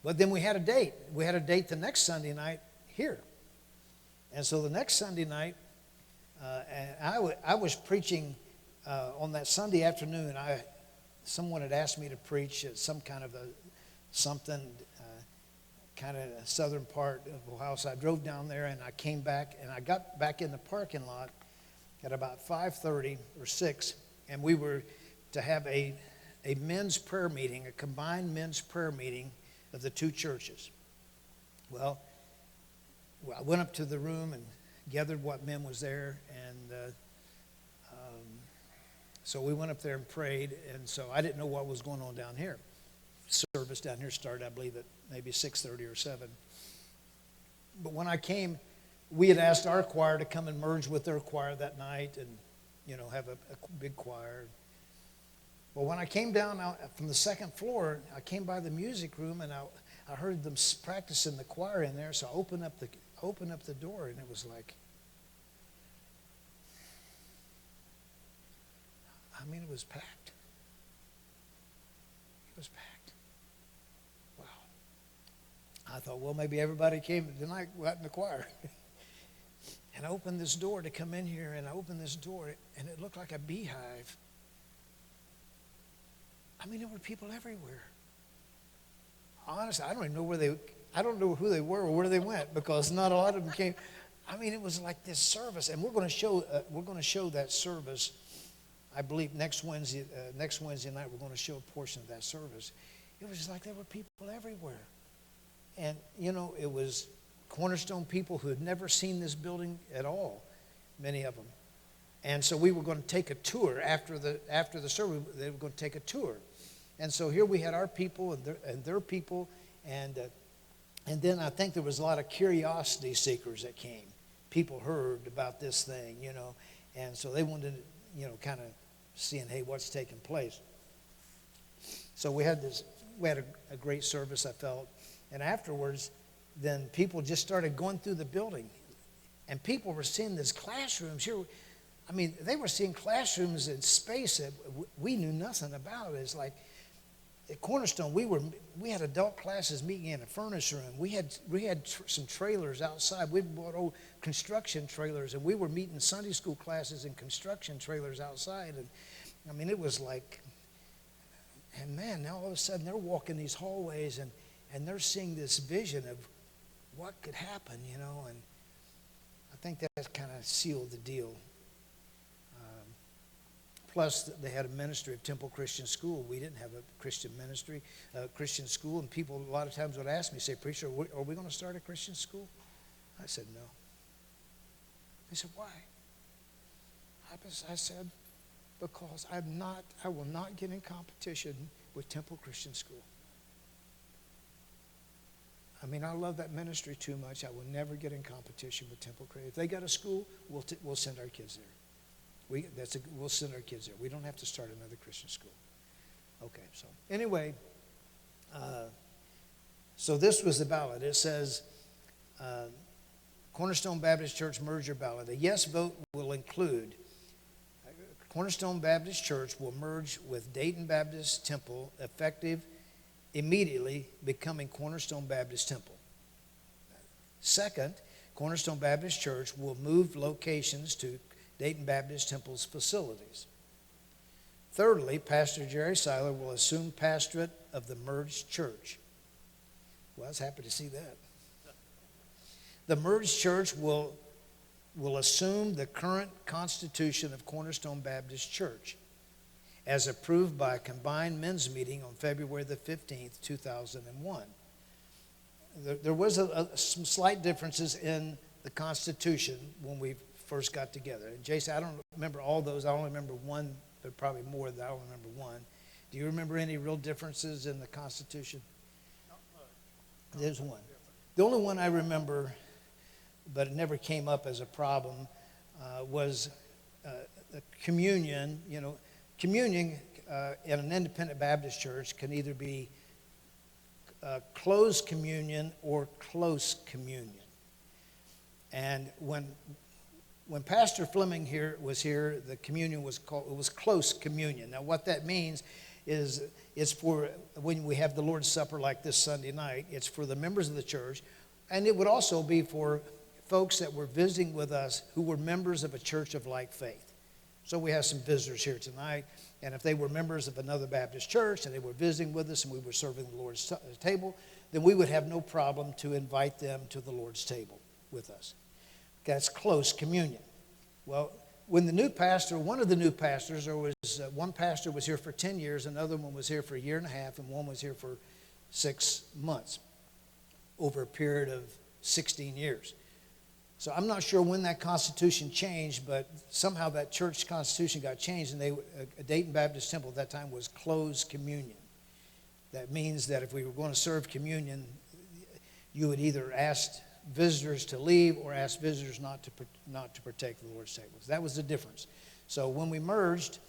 But then we had a date. We had a date the next Sunday night here. And so the next Sunday night, and I was preaching on that Sunday afternoon. Someone had asked me to preach at some kind of kind of a southern part of Ohio. So I drove down there, and I came back, and I got back in the parking lot at about 5:30 or 6, and we were to have a men's prayer meeting, a combined men's prayer meeting of the two churches. Well, I went up to the room and gathered what men was there, and so we went up there and prayed, and so I didn't know what was going on down here. Service down here started, I believe, at maybe 6:30 or 7. But when I came, we had asked our choir to come and merge with their choir that night and, have a big choir. Well, when I came down out from the second floor, I came by the music room, and I heard them practicing the choir in there, so I opened up the door, and it was like, it was packed. It was packed. Wow. I thought, well, maybe everybody came tonight out in the choir. And I opened this door to come in here, and I opened this door, and it looked like a beehive. There were people everywhere. Honestly, I don't even know I don't know who they were or where they went, because not a lot of them came. It was like this service, and we're going to show that service. I believe next Wednesday night we're going to show a portion of that service. It was just like there were people everywhere. And, it was Cornerstone people who had never seen this building at all, many of them. And so we were going to take a tour after the service. They were going to take a tour. And so here we had our people and their people, and then I think there was a lot of curiosity seekers that came. People heard about this thing, and so they wanted to, kind of seeing, hey, what's taking place. So we had a great service, I felt. And afterwards, then people just started going through the building. And people were seeing these classrooms here. They were seeing classrooms in space that we knew nothing about. It's like at Cornerstone, we had adult classes meeting in a furnace room. We had some trailers outside. We bought old construction trailers, and we were meeting Sunday school classes in construction trailers outside. And it was like, and man, now all of a sudden they're walking these hallways, and they're seeing this vision of what could happen, you know, and I think that kind of sealed the deal. Plus, they had a ministry of Temple Christian School. We didn't have a Christian ministry, Christian school, and people a lot of times would ask me, say, "Preacher, are we going to start a Christian school?" I said, "No." They said, "Why?" I said, "Because I will not get in competition with Temple Christian School. I mean, I love that ministry too much. I will never get in competition with Temple Christian. If they got a school, we'll send our kids there. We'll send our kids there. We don't have to start another Christian school." Okay, so anyway, so this was the ballot. It says, Cornerstone Baptist Church merger ballot. A yes vote will include Cornerstone Baptist Church will merge with Dayton Baptist Temple effective immediately, becoming Cornerstone Baptist Temple. Second, Cornerstone Baptist Church will move locations to Dayton Baptist Temple's facilities. Thirdly, Pastor Jerry Seiler will assume pastorate of the merged church. Well, I was happy to see that. The merged church will assume the current constitution of Cornerstone Baptist Church as approved by a combined men's meeting on February the 15th, 2001. There was some slight differences in the Constitution when we first got together. And Jason, I don't remember all those. I only remember one, but probably more than I don't remember one. Do you remember any real differences in the Constitution? There's one. The only one I remember, but it never came up as a problem, was the communion. You know, communion in an independent Baptist church can either be closed communion or close communion. And when Pastor Fleming was here, the communion was close communion. Now, what that means is it's for when we have the Lord's Supper like this Sunday night. It's for the members of the church, and it would also be for folks that were visiting with us who were members of a church of like faith. So we have some visitors here tonight, and if they were members of another Baptist church and they were visiting with us and we were serving the Lord's table, then we would have no problem to invite them to the Lord's table with us. That's close communion. Well, when one of the new pastors, there was one pastor was here for 10 years, another one was here for a year and a half, and one was here for 6 months over a period of 16 years. So I'm not sure when that constitution changed, but somehow that church constitution got changed, and Dayton Baptist Temple at that time was closed communion. That means that if we were going to serve communion, you would either ask visitors to leave or ask visitors not to partake of the Lord's table. That was the difference. So when we merged,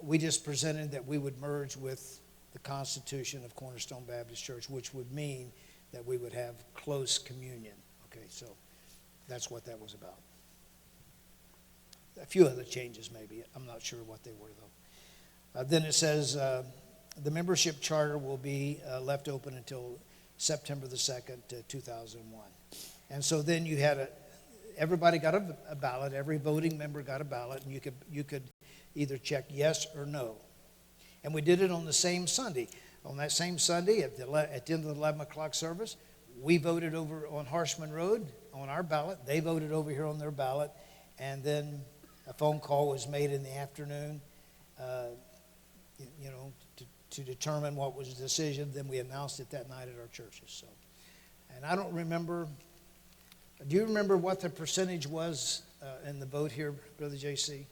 we just presented that we would merge with the Constitution of Cornerstone Baptist Church, which would mean that we would have close communion. Okay, so that's what that was about. A few other changes maybe. I'm not sure what they were, though. Then it says the membership charter will be left open until September the 2nd, 2001. And so then you had everybody got a ballot. Every voting member got a ballot, and you could either check yes or no. And we did it on the same Sunday. On that same Sunday, at the end of the 11 o'clock service, we voted over on Harshman Road on our ballot. They voted over here on their ballot. And then a phone call was made in the afternoon, to determine what was the decision. Then we announced it that night at our churches. So, and I don't remember. Do you remember what the percentage was in the vote here, Brother JC?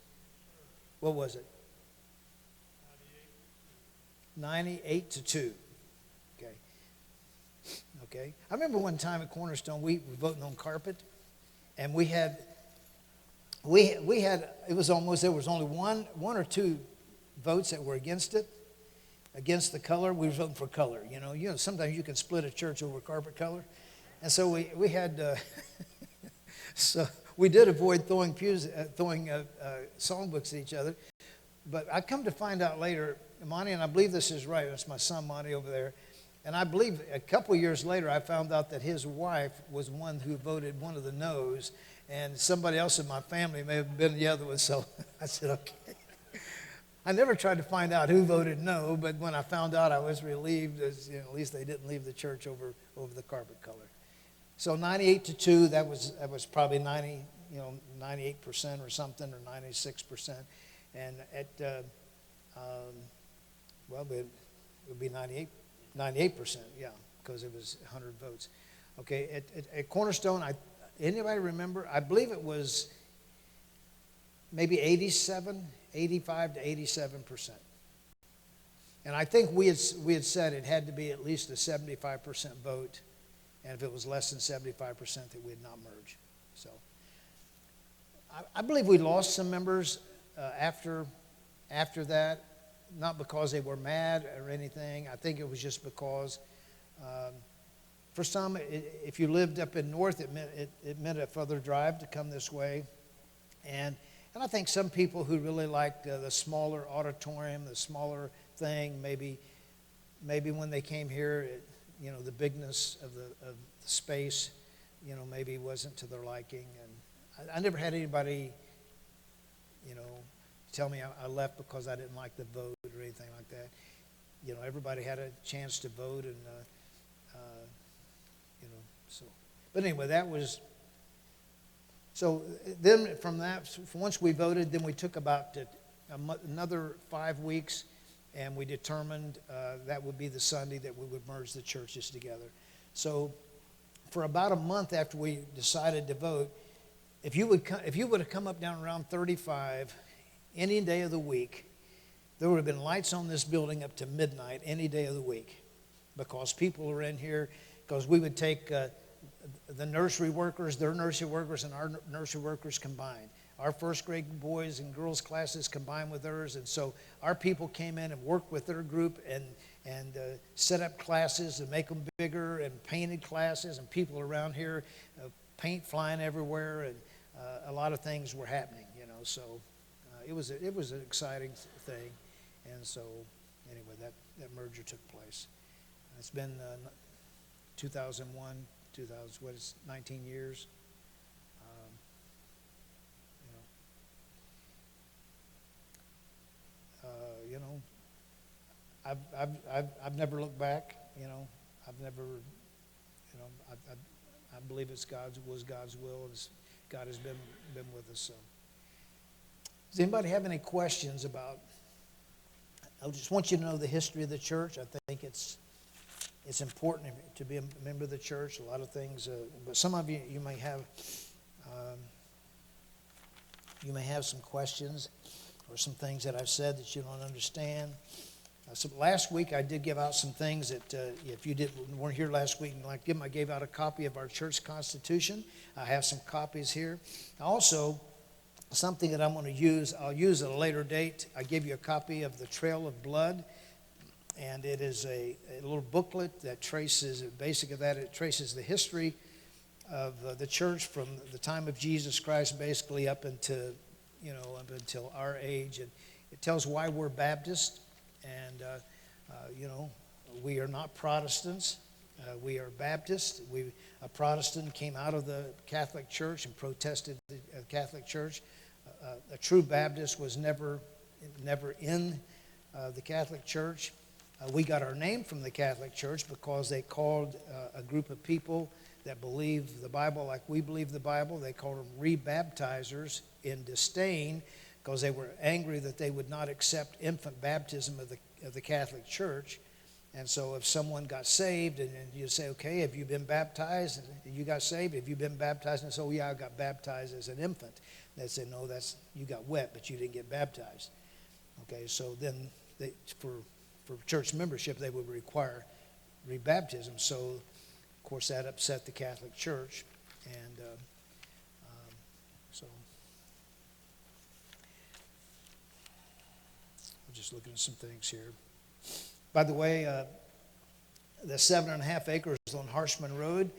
What was it? 98 to 2. Okay. I remember one time at Cornerstone, we were voting on carpet, and we had it was almost, there was only one or two votes that were against it, against the color. We were voting for color. You know, sometimes you can split a church over carpet color, and so we had. So we did avoid throwing songbooks at each other, but I come to find out later, Monty, and I believe this is right. It's my son Monty over there. And I believe a couple of years later, I found out that his wife was one who voted one of the no's, and somebody else in my family may have been the other one. So I said, okay. I never tried to find out who voted no, but when I found out, I was relieved. As, at least they didn't leave the church over the carpet color. So 98-2, that was probably 98% or something, or 96%. And at, well, it would be 98%, yeah, because it was 100 votes. Okay, at Cornerstone, anybody remember? I believe it was maybe 85 to 87%. And I think we had said it had to be at least a 75% vote, and if it was less than 75%, that we'd not merge. So I believe we lost some members after that, not because they were mad or anything. I think it was just because for some, if you lived up in north, it meant a further drive to come this way. And I think some people who really liked the smaller auditorium, the smaller thing, maybe when they came here, the bigness of the space, maybe wasn't to their liking. And I never had anybody, tell me I left because I didn't like the vote or anything like that. Everybody had a chance to vote, and so. But anyway, that was. So then from that, once we voted, then we took about another 5 weeks, and we determined that would be the Sunday that we would merge the churches together. So for about a month after we decided to vote, if you would have come up down around 35 any day of the week, there would have been lights on this building up to midnight any day of the week, because people are in here, because we would take the nursery workers, their nursery workers, and our nursery workers combined. Our first grade boys and girls classes combined with theirs, and so our people came in and worked with their group and set up classes and make them bigger, and painted classes, and people around here, paint flying everywhere, and a lot of things were happening, So it was an exciting thing, and so anyway, that merger took place. It's been 2001. 19 years. I've never looked back. I've never. I believe it's God's will. God has been with us. So, does anybody have any questions about? I just want you to know the history of the church. I think it's important to be a member of the church. A lot of things, but some of you may have some questions or some things that I've said that you don't understand. So last week I did give out some things that if you weren't here last week and like them, I gave out a copy of our church constitution. I have some copies here. Also, something that I'm going to use, I'll use at a later date. I gave you a copy of the Trail of Blood. And it is a little booklet that traces, it traces the history of the church from the time of Jesus Christ, basically up until our age. And it tells why we're Baptist. And, we are not Protestants. We are Baptist. A Protestant came out of the Catholic Church and protested the Catholic Church. A true Baptist was never in the Catholic Church. We got our name from the Catholic Church because they called a group of people that believe the Bible like we believe the Bible. They called them rebaptizers in disdain because they were angry that they would not accept infant baptism of the Catholic Church. And so if someone got saved and you say, okay, have you been baptized? And you got saved, have you been baptized? And so, yeah, I got baptized as an infant. They'd say, no, you got wet, but you didn't get baptized. Okay, so then for church membership, they would require rebaptism. So, of course, that upset the Catholic Church. And so I'm just looking at some things here. By the way, the 7.5 acres on Harshman Road,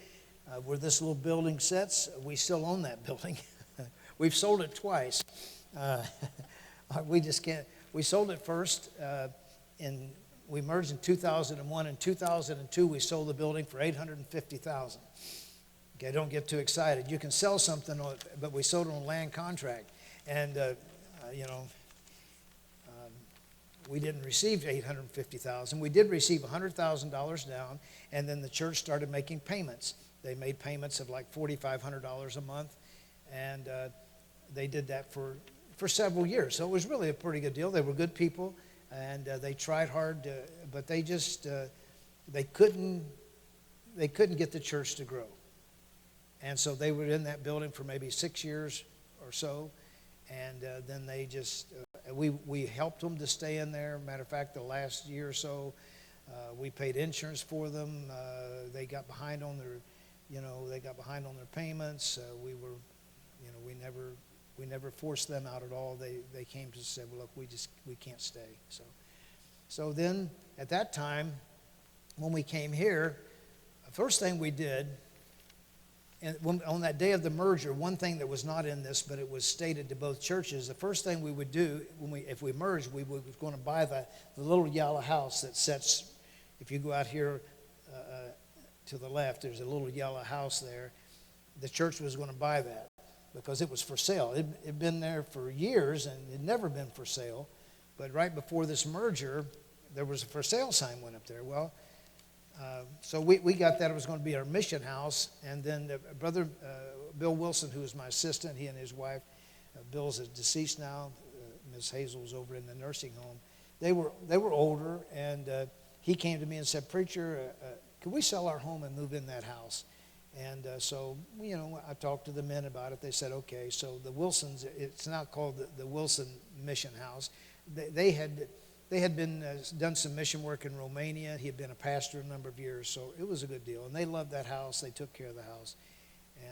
where this little building sits, we still own that building. We've sold it twice. We just can't. We sold it first we merged in 2001. In 2002, we sold the building for $850,000. Okay, don't get too excited. You can sell something, but we sold it on land contract. And, we didn't receive $850,000. We did receive $100,000 down, and then the church started making payments. They made payments of like $4,500 a month, and they did that for several years. So it was really a pretty good deal. They were good people, and they tried hard, but they just they couldn't get the church to grow. And so they were in that building for maybe 6 years or so, and then they just we helped them to stay in there. Matter of fact, the last year or so, we paid insurance for them. They got behind on their payments. We never forced them out at all. They came to us and said, well, look, we can't stay. So then at that time, when we came here, the first thing we did, and on that day of the merger, one thing that was not in this, but it was stated to both churches, the first thing we would do if we merged, we were going to buy the little yellow house that sits, if you go out here to the left, there's a little yellow house there. The church was going to buy that because it was for sale. It had been there for years and it had never been for sale. But right before this merger, there was a for sale sign went up there. Well, so we got that it was going to be our mission house. And then Brother Bill Wilson, who was my assistant, he and his wife, Bill's deceased now, Miss Hazel's over in the nursing home. They were older, and he came to me and said, "Preacher, could we sell our home and move in that house?" And so, I talked to the men about it. They said, okay. So the Wilsons, it's now called the Wilson Mission House. They had been done some mission work in Romania. He had been a pastor a number of years, so it was a good deal. And they loved that house. They took care of the house.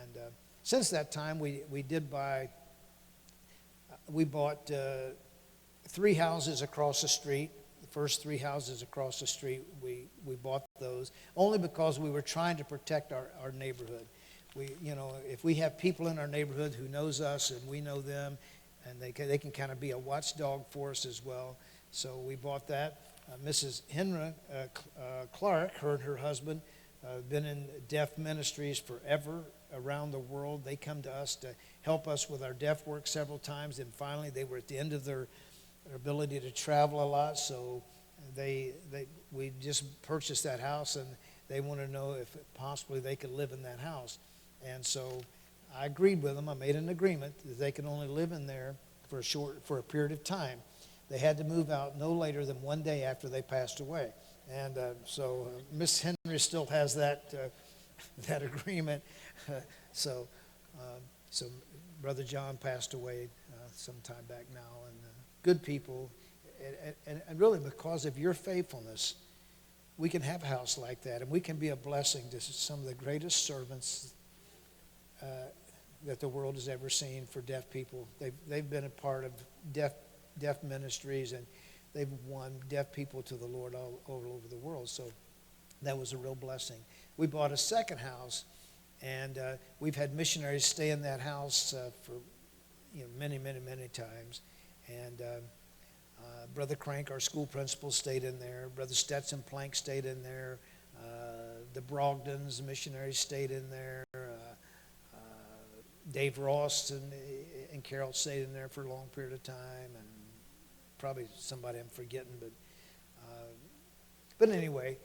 And since that time, we bought 3 houses across the street. The first 3 houses across the street, we bought those only because we were trying to protect our neighborhood. If we have people in our neighborhood who knows us and we know them, and they can kind of be a watchdog for us as well. So we bought that. Mrs. Henry Clark, her and her husband, been in deaf ministries forever around the world. They come to us to help us with our deaf work several times, and finally they were at the end of their ability to travel a lot, so we just purchased that house, and they want to know if possibly they could live in that house. And so I agreed with them. I made an agreement that they could only live in there for a period of time. They had to move out no later than 1 day after they passed away. And so Miss Henry still has that agreement. So Brother John passed away some time back now, and good people. And really because of your faithfulness, we can have a house like that, and we can be a blessing to some of the greatest servants that the world has ever seen for deaf people. They've been a part of deaf ministries, and they've won deaf people to the Lord all over the world. So that was a real blessing. We bought a second house, and we've had missionaries stay in that house for many, many, many times. And Brother Crank, our school principal, stayed in there. Brother Stetson Plank stayed in there. The Brogdons, missionaries, stayed in there. Dave Ross and Carol stayed in there for a long period of time, and probably somebody I'm forgetting, but anyway,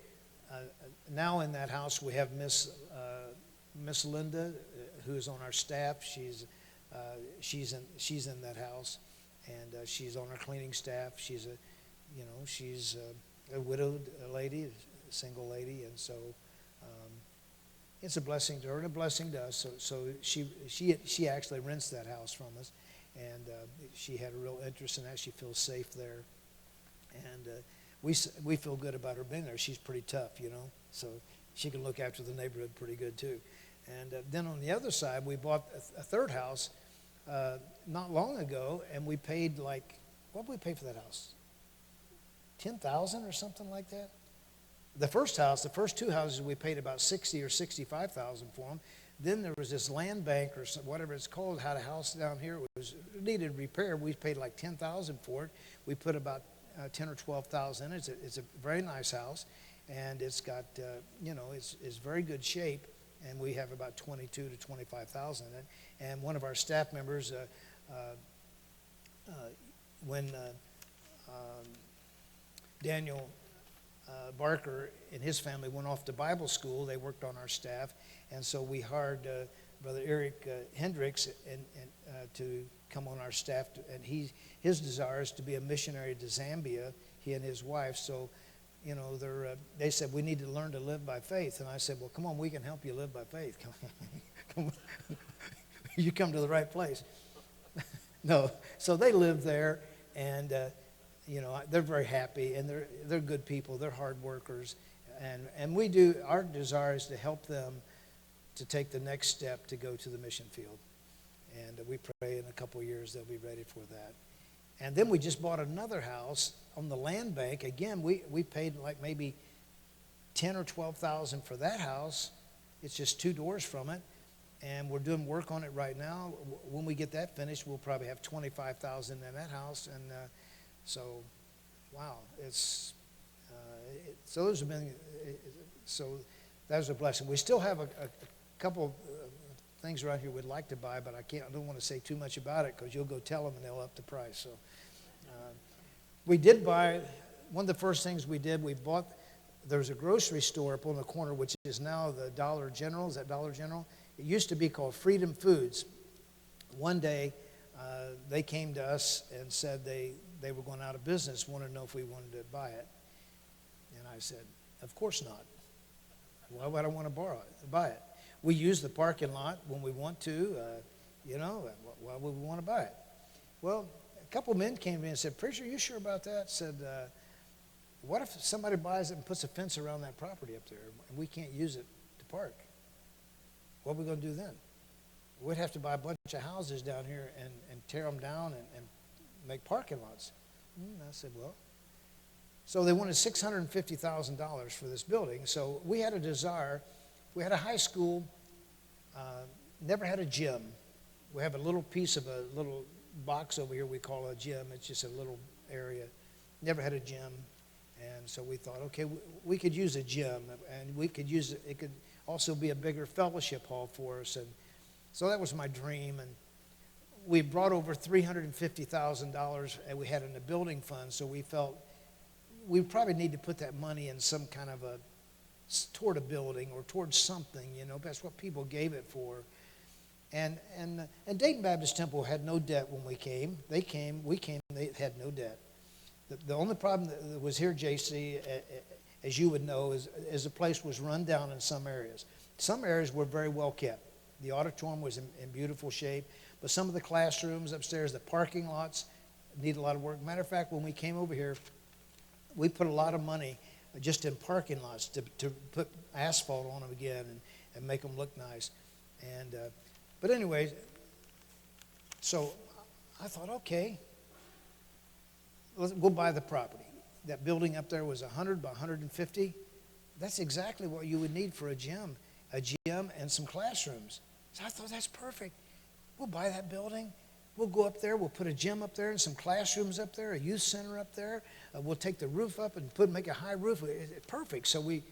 now in that house we have Miss Linda, who's on our staff. She's in that house, and she's on our cleaning staff. She's a widowed lady, a single lady, and so. It's a blessing to her and a blessing to us. So she actually rents that house from us, and she had a real interest in that. She feels safe there, and we feel good about her being there. She's pretty tough, so she can look after the neighborhood pretty good too. And then on the other side, we bought a third house not long ago, and we paid what did we pay for that house? $10,000 or something like that. The first 2 houses, we paid about $60,000 or $65,000 for them. Then there was this land bank or whatever it's called, had a house down here. It needed repair. We paid like $10,000 for it. We put about $10,000 or $12,000 in it. It's a very nice house, and it's got it's very good shape. And we have about $22,000 to $25,000 in it. And one of our staff members, when Daniel Barker and his family went off to Bible school. They worked on our staff, and so we hired Brother Eric Hendricks to come on our staff. And his desire is to be a missionary to Zambia, he and his wife. So, they said, we need to learn to live by faith. And I said, well, come on, we can help you live by faith. Come you come to the right place. No, so they live there, and they're very happy, and they're good people. They're hard workers, and we do. Our desire is to help them to take the next step to go to the mission field, and we pray in a couple of years they'll be ready for that. And then we just bought another house on the land bank. Again, we paid like maybe $10,000 or $12,000 for that house. It's just 2 doors from it. And we're doing work on it right now. When we get that finished, we'll probably have $25,000 in that house. And so, wow, so those have been, so that was a blessing. We still have a couple things around here we'd like to buy, but I don't want to say too much about it because you'll go tell them and they'll up the price. So we did buy, one of the first things we did, there's a grocery store up on the corner, which is now the Dollar General. Is that Dollar General? It used to be called Freedom Foods. One day, they came to us and said they were going out of business, wanted to know if we wanted to buy it. And I said, of course not. Why would I want to buy it? We use the parking lot when we want to, why would we want to buy it? Well, a couple of men came to me and said, preacher, are you sure about that? Said, what if somebody buys it and puts a fence around that property up there and we can't use it to park? What are we going to do then? We'd have to buy a bunch of houses down here and tear them down and make parking lots. And I said, well. So they wanted $650,000 for this building. So we had a desire. We had a high school, never had a gym. We have a little piece of a little box over here we call a gym. It's just a little area. Never had a gym. And so we thought, okay, we could use a gym, and we could use it could also be a bigger fellowship hall for us. And so that was my dream. And we brought over $350,000, and we had in the building fund, so we felt we probably need to put that money in some kind of toward a building or towards something, that's what people gave it for. And Dayton Baptist Temple had no debt when we came. They had no debt. The only problem that was here, JC, as you would know, is the place was run down in some areas. Some areas were very well kept. The auditorium was in beautiful shape, but some of the classrooms upstairs, the parking lots, need a lot of work. Matter of fact, when we came over here, we put a lot of money just in parking lots to put asphalt on them again and make them look nice. But anyway, so I thought, okay, we'll buy the property. That building up there was 100 by 150. That's exactly what you would need for a gym and some classrooms. So I thought, that's perfect. We'll buy that building. We'll go up there. We'll put a gym up there and some classrooms up there, a youth center up there. We'll take the roof up and make a high roof. It's perfect. So we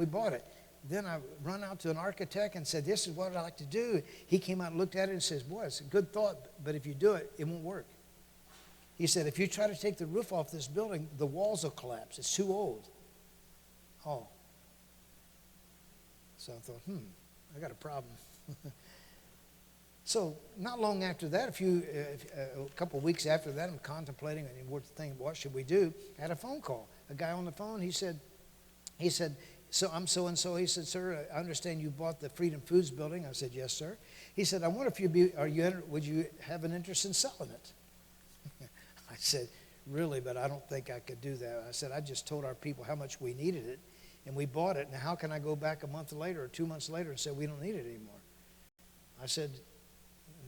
bought it. Then I run out to an architect and said, this is what I'd like to do. He came out and looked at it and says, boy, it's a good thought, but if you do it, it won't work. He said, if you try to take the roof off this building, the walls will collapse. It's too old. Oh. So I thought, I got a problem. So not long after that, a couple of weeks after that, I'm contemplating and we're thinking, what should we do? I had a phone call. A guy on the phone, he said, so I'm so-and-so. He said, sir, I understand you bought the Freedom Foods building. I said, yes, sir. He said, I wonder if would you have an interest in selling it? I said, really, but I don't think I could do that. I said, I just told our people how much we needed it, and we bought it. Now, how can I go back a month later or 2 months later and say we don't need it anymore? I said,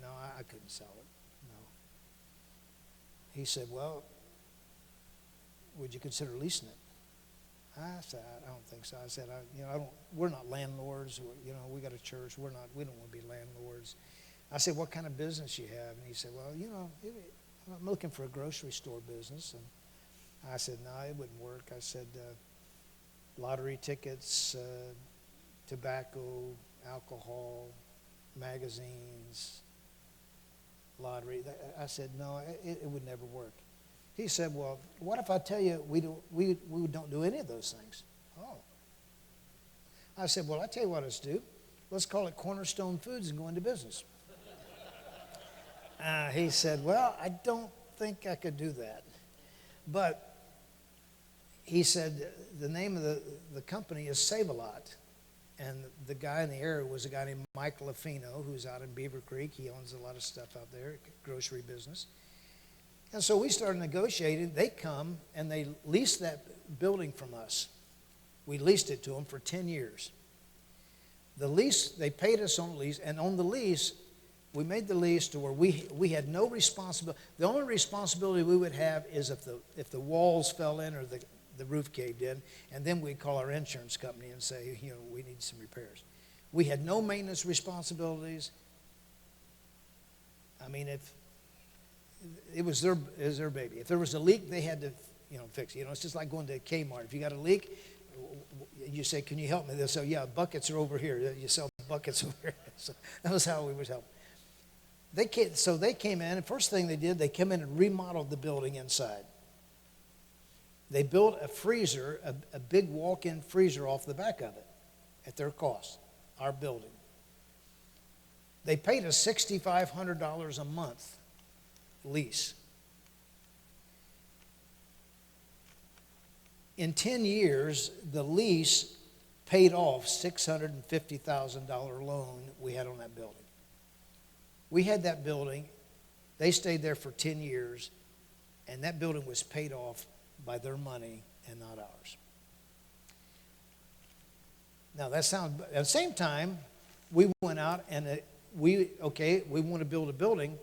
no, I couldn't sell it. No. He said, well, would you consider leasing it? I said, I don't think so. I said, we're not landlords. We got a church. We don't want to be landlords. I said, what kind of business you have? And he said, well, I'm looking for a grocery store business. And I said, no, it wouldn't work. I said, lottery tickets, tobacco, alcohol, magazines, lottery. I said, no, it would never work. He said, well, what if I tell you we don't do any of those things? Oh. I said, well, I tell you what let's do. Let's call it Cornerstone Foods and go into business. He said, well, I don't think I could do that. But he said the name of the company is Save-A-Lot. And the guy in the area was a guy named Mike LaFino, who's out in Beaver Creek. He owns a lot of stuff out there, grocery business. And so we started negotiating. They come and they lease that building from us. We leased it to them for 10 years. The lease, they paid us on the lease, and on the lease, we made the lease to where we had no responsibility. The only responsibility we would have is if the walls fell in or the roof caved in, and then we'd call our insurance company and say, we need some repairs. We had no maintenance responsibilities. I mean, if it was their baby. If there was a leak, they had to, fix it. It's just like going to Kmart. If you got a leak, you say, can you help me? They'll say, yeah, buckets are over here. You sell buckets over here. So that was how we was helping. So they came in, and first thing they did, they came in and remodeled the building inside. They built a freezer, a big walk-in freezer off the back of it at their cost, our building. They paid us $6,500 a month lease. In 10 years, the lease paid off $650,000 loan we had on that building. We had that building. They stayed there for 10 years, and that building was paid off by their money and not ours. Now, at the same time, we went out and we want to build a building.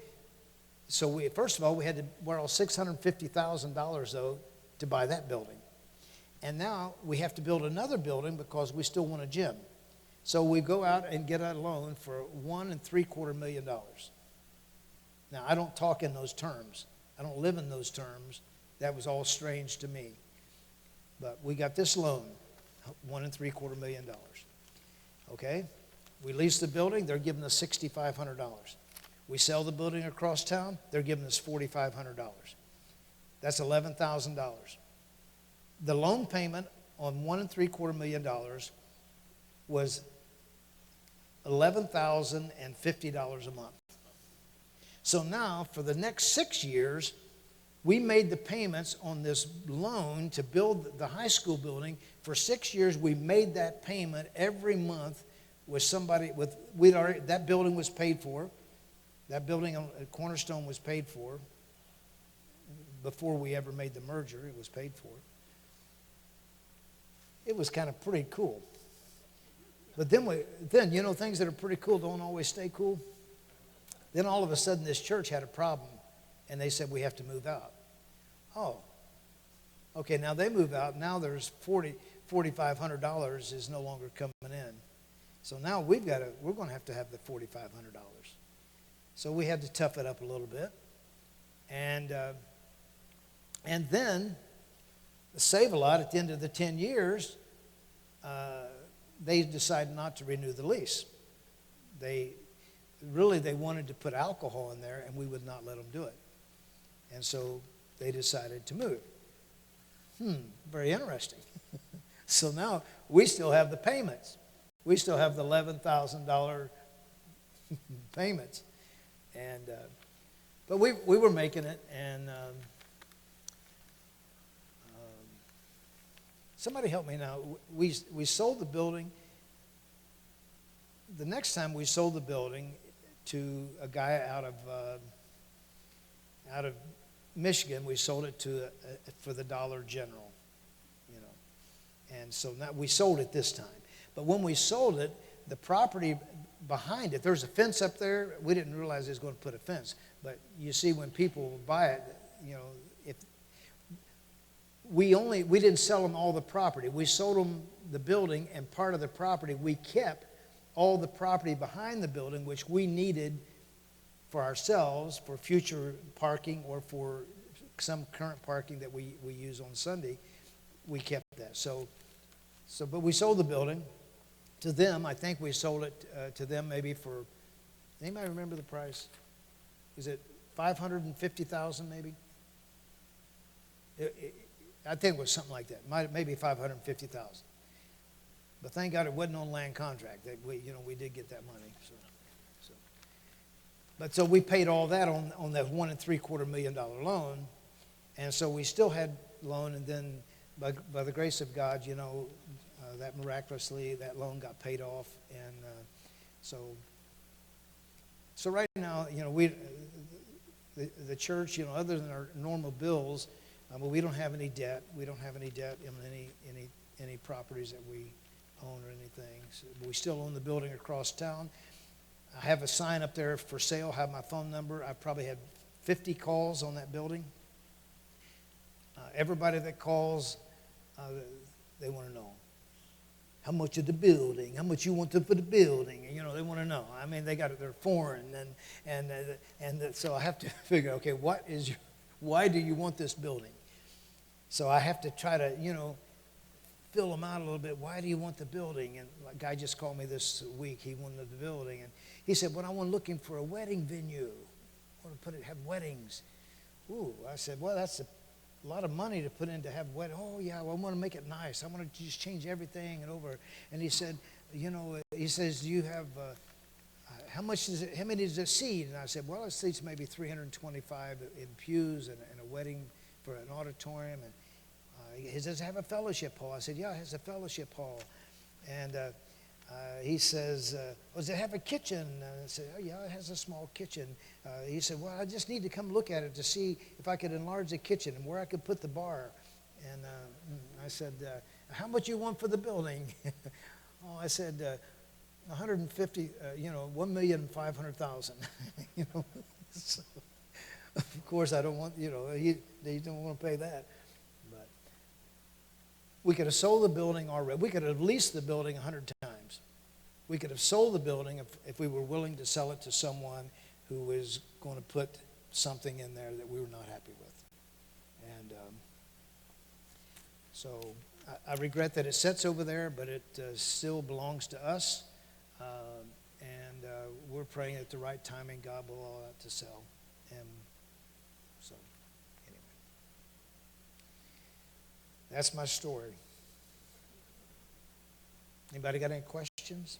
So first of all, we had to borrow $650,000 though to buy that building. And now we have to build another building because we still want a gym. So we go out and get a loan for $1.75 million. Now, I don't talk in those terms. I don't live in those terms. That was all strange to me. But we got this loan, $1.75 million. Okay? We lease the building, they're giving us $6,500. We sell the building across town, they're giving us $4,500. That's $11,000. The loan payment on $1.75 million was $11,050 a month. So now, for the next 6 years, we made the payments on this loan to build the high school building. For 6 years, we made that payment every month with somebody that building was paid for. That building on Cornerstone was paid for. Before we ever made the merger, it was paid for. It was kind of pretty cool. But then things that are pretty cool don't always stay cool. Then all of a sudden this church had a problem, and they said we have to move out. Oh, okay, now they move out. Now there's $4,500 is no longer coming in. So now we're going to have the $4,500. So we had to tough it up a little bit. And then the Save-A-Lot at the end of the 10 years, they decided not to renew the lease. They wanted to put alcohol in there, and we would not let them do it. And so they decided to move. Very interesting. So now we still have the payments. We still have the $11,000 payments. And but we were making it, and somebody help me now. We sold the building. The next time we sold the building to a guy out of Michigan, we sold it for the Dollar General, And so now we sold it this time. But when we sold it, the property behind it, there's a fence up there. We didn't realize they was going to put a fence. But you see, when people buy it, if we didn't sell them all the property. We sold them the building and part of the property. We kept all the property behind the building, which we needed for ourselves, for future parking or for some current parking that we use on Sunday. We kept that. But we sold the building to them. I think we sold it to them maybe for, anybody remember the price? Is it $550,000 maybe? I think it was something like that, maybe 550,000. But thank God it wasn't on land contract. That we did get that money. So we paid all that on that $1.75 million loan, and so we still had loan. And then by the grace of God, that miraculously that loan got paid off, and so right now, the church, other than our normal bills, we don't have any debt. We don't have any debt in any properties that we own or anything. So we still own the building across town. I have a sign up there for sale. I have my phone number. I probably had 50 calls on that building. Everybody that calls, they want to know how much of the building, how much you want for the building. They want to know. I mean, they're foreign, and so I have to figure, okay, why do you want this building? So I have to try to, fill them out a little bit. Why do you want the building? And a guy just called me this week. He wanted the building, and he said, "Well, I want looking for a wedding venue. I want to have weddings." Ooh, I said, "Well, that's a lot of money to put in to have wedding." "Oh yeah, well, I want to make it nice. I want to just change everything and over." And he said, he says, "Do you have how much is it? How many does it seat?" And I said, "Well, it seats maybe 325 in pews and a wedding for an auditorium." And does it have a fellowship hall? I said, "Yeah, it has a fellowship hall." And he says, "Does it have a kitchen?" And I said, "Oh, yeah, it has a small kitchen." He said, "Well, I just need to come look at it to see if I could enlarge the kitchen and where I could put the bar." And I said, "How much you want for the building?" Oh, I said, 150, $1,500,000. So, of course, I don't want, he don't want to pay that. But we could have sold the building already. We could have leased the building 100 times. We could have sold the building if we were willing to sell it to someone who was going to put something in there that we were not happy with. And so I regret that it sits over there, but it still belongs to us. And we're praying at the right timing, God will allow that to sell. And so, anyway, that's my story. Anybody got any questions?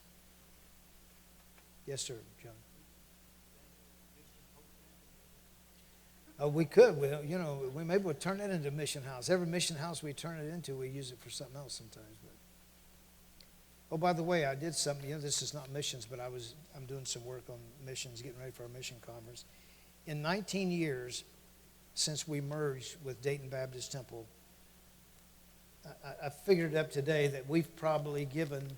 Yes, sir, John. Oh, we could. We maybe we'll turn it into a mission house. Every mission house we turn it into, we use it for something else sometimes. But oh, by the way, I did something. This is not missions, but I'm doing some work on missions, getting ready for our mission conference. In 19 years since we merged with Dayton Baptist Temple, I figured up today that we've probably given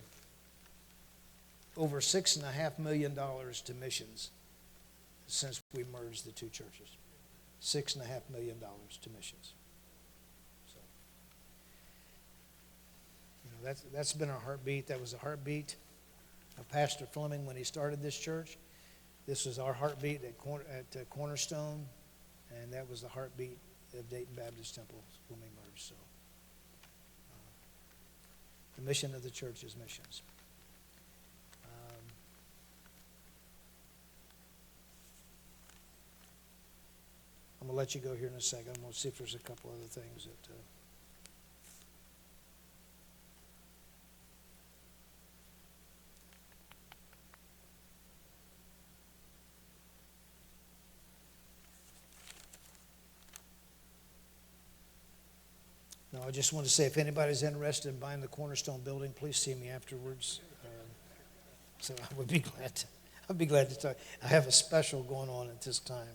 over $6.5 million to missions since we merged the two churches. $6.5 million to missions. So, that's been our heartbeat. That was the heartbeat of Pastor Fleming when he started this church. This was our heartbeat at Cornerstone, and that was the heartbeat of Dayton Baptist Temple when we merged. So, the mission of the church is missions. I'm going to let you go here in a second. I'm going to see if there's a couple other things that... No, I just want to say if anybody's interested in buying the Cornerstone building, please see me afterwards. So I would be glad to. I'd be glad to talk. I have a special going on at this time.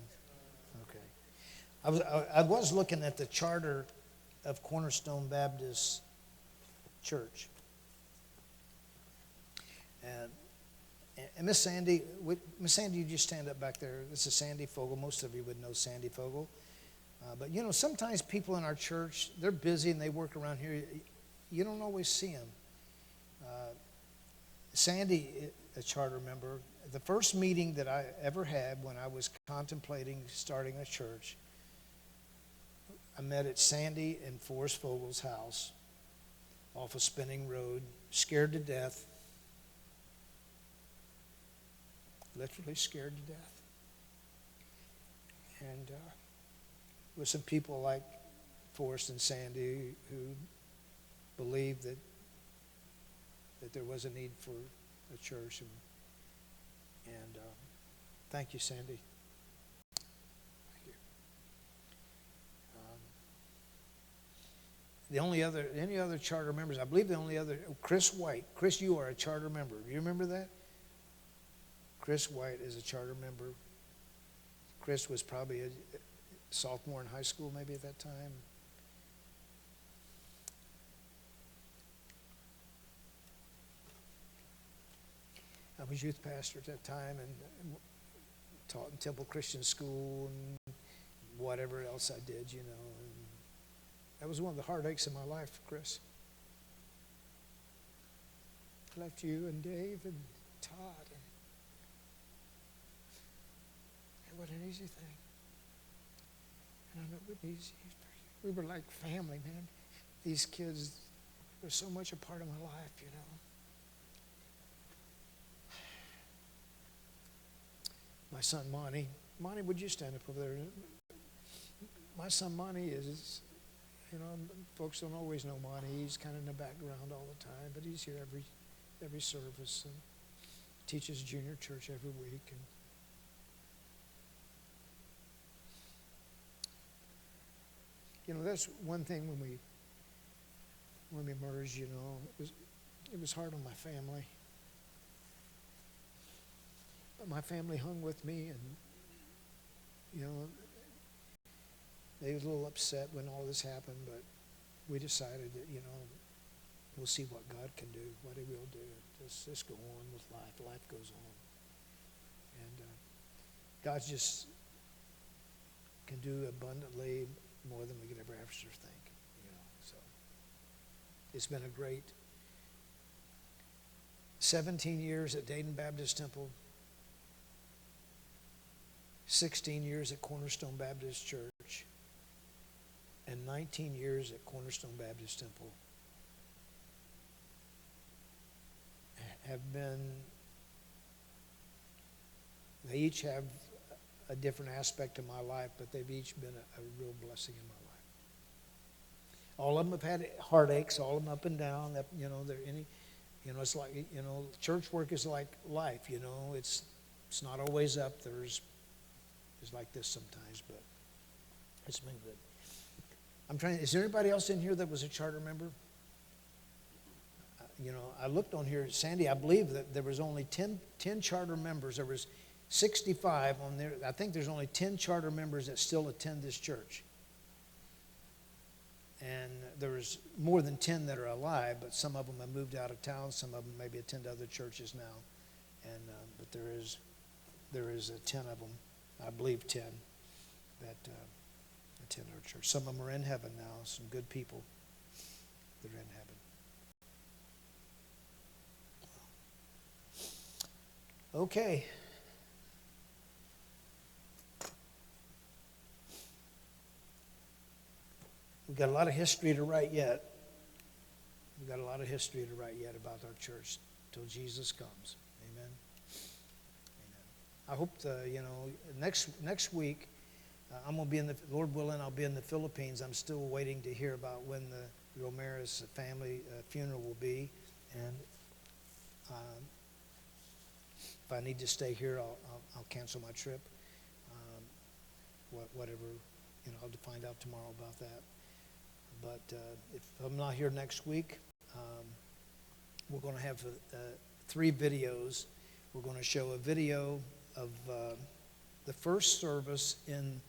Okay. I was looking at the charter of Cornerstone Baptist Church, and Miss Sandy, you just stand up back there. This is Sandy Fogel. Most of you would know Sandy Fogel. But, sometimes people in our church, they're busy and they work around here. You don't always see them. Sandy, a charter member, the first meeting that I ever had when I was contemplating starting a church, I met at Sandy and Forrest Fogel's house off of Spinning Road, scared to death. Literally scared to death. And with some people like Forrest and Sandy, who believed that there was a need for a church. And thank you, Sandy. Thank you. Any other charter members? I believe the only other, Chris White. Chris, you are a charter member. Do you remember that? Chris White is a charter member. Chris was probably a sophomore in high school maybe at that time. I was youth pastor at that time and taught in Temple Christian School and whatever else I did, you know. And that was one of the heartaches in my life, Chris. I left you and Dave and Todd. It wasn't an easy thing. And I know it wasn't easy. We were like family, man. These kids were so much a part of my life, you know. My son, Monty. Monty, would you stand up over there? My son, Monty, is, you know, folks don't always know Monty. He's kind of in the background all the time, but he's here every service and teaches junior church every week. And you know, that's one thing when we merged, you know, it was hard on my family. But my family hung with me, and, you know, they was a little upset when all this happened, but we decided that, you know, we'll see what God can do, what He will do. Just go on with life. Life goes on. And God just can do abundantly more than we could ever ask or think, you know. So it's been a great 17 years at Dayton Baptist Temple, 16 years at Cornerstone Baptist Church, and 19 years at Cornerstone Baptist Temple. They each have a different aspect of my life, but they've each been a real blessing in my life. All of them have had heartaches, all of them up and down. That, you know, it's like, you know, church work is like life. You know, it's not always up. It's like this sometimes, but it's been good. Is there anybody else in here that was a charter member? You know, I looked on here, Sandy, I believe that there was only 10 charter members. There was 65 on there. I think there's only 10 charter members that still attend this church. And there's more than 10 that are alive, but some of them have moved out of town. Some of them maybe attend other churches now. And but there is 10 of them, I believe 10, that attend our church. Some of them are in heaven now, some good people that are in heaven. Okay. We've got a lot of history to write yet. We've got a lot of history to write yet about our church till Jesus comes. Amen. Amen. I hope next week I'm going to be in the, Lord willing, I'll be in the Philippines. I'm still waiting to hear about when the Ramirez family funeral will be, and if I need to stay here, I'll cancel my trip. Whatever, you know, I'll find out tomorrow about that. But if I'm not here next week, we're going to have 3 videos. We're going to show a video of the first service in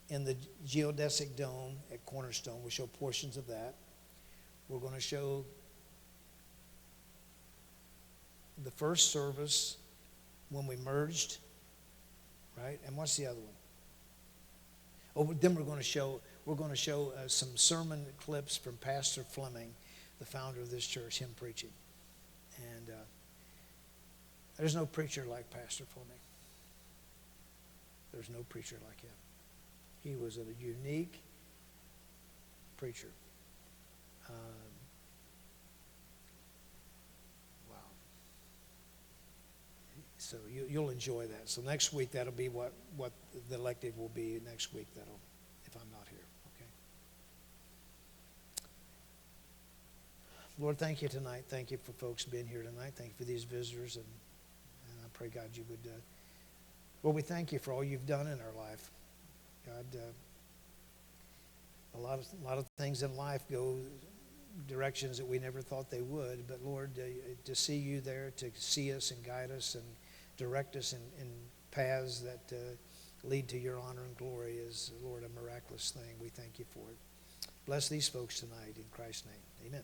the geodesic dome at Cornerstone. We'll show portions of that. We're going to show the first service when we merged, right? And what's the other one? Oh, then we're going to show some sermon clips from Pastor Fleming, the founder of this church, him preaching. And there's no preacher like Pastor Fleming. There's no preacher like him. He was a unique preacher. Wow. So you'll enjoy that. So next week, that'll be what the elective will be next week. If I'm not here, okay? Lord, thank you tonight. Thank you for folks being here tonight. Thank you for these visitors. And I pray, God, you would, Lord, we thank you for all you've done in our life. God, a lot of things in life go directions that we never thought they would. But, Lord, to see you there, to see us and guide us and direct us in paths that lead to your honor and glory is, Lord, a miraculous thing. We thank you for it. Bless these folks tonight in Christ's name. Amen.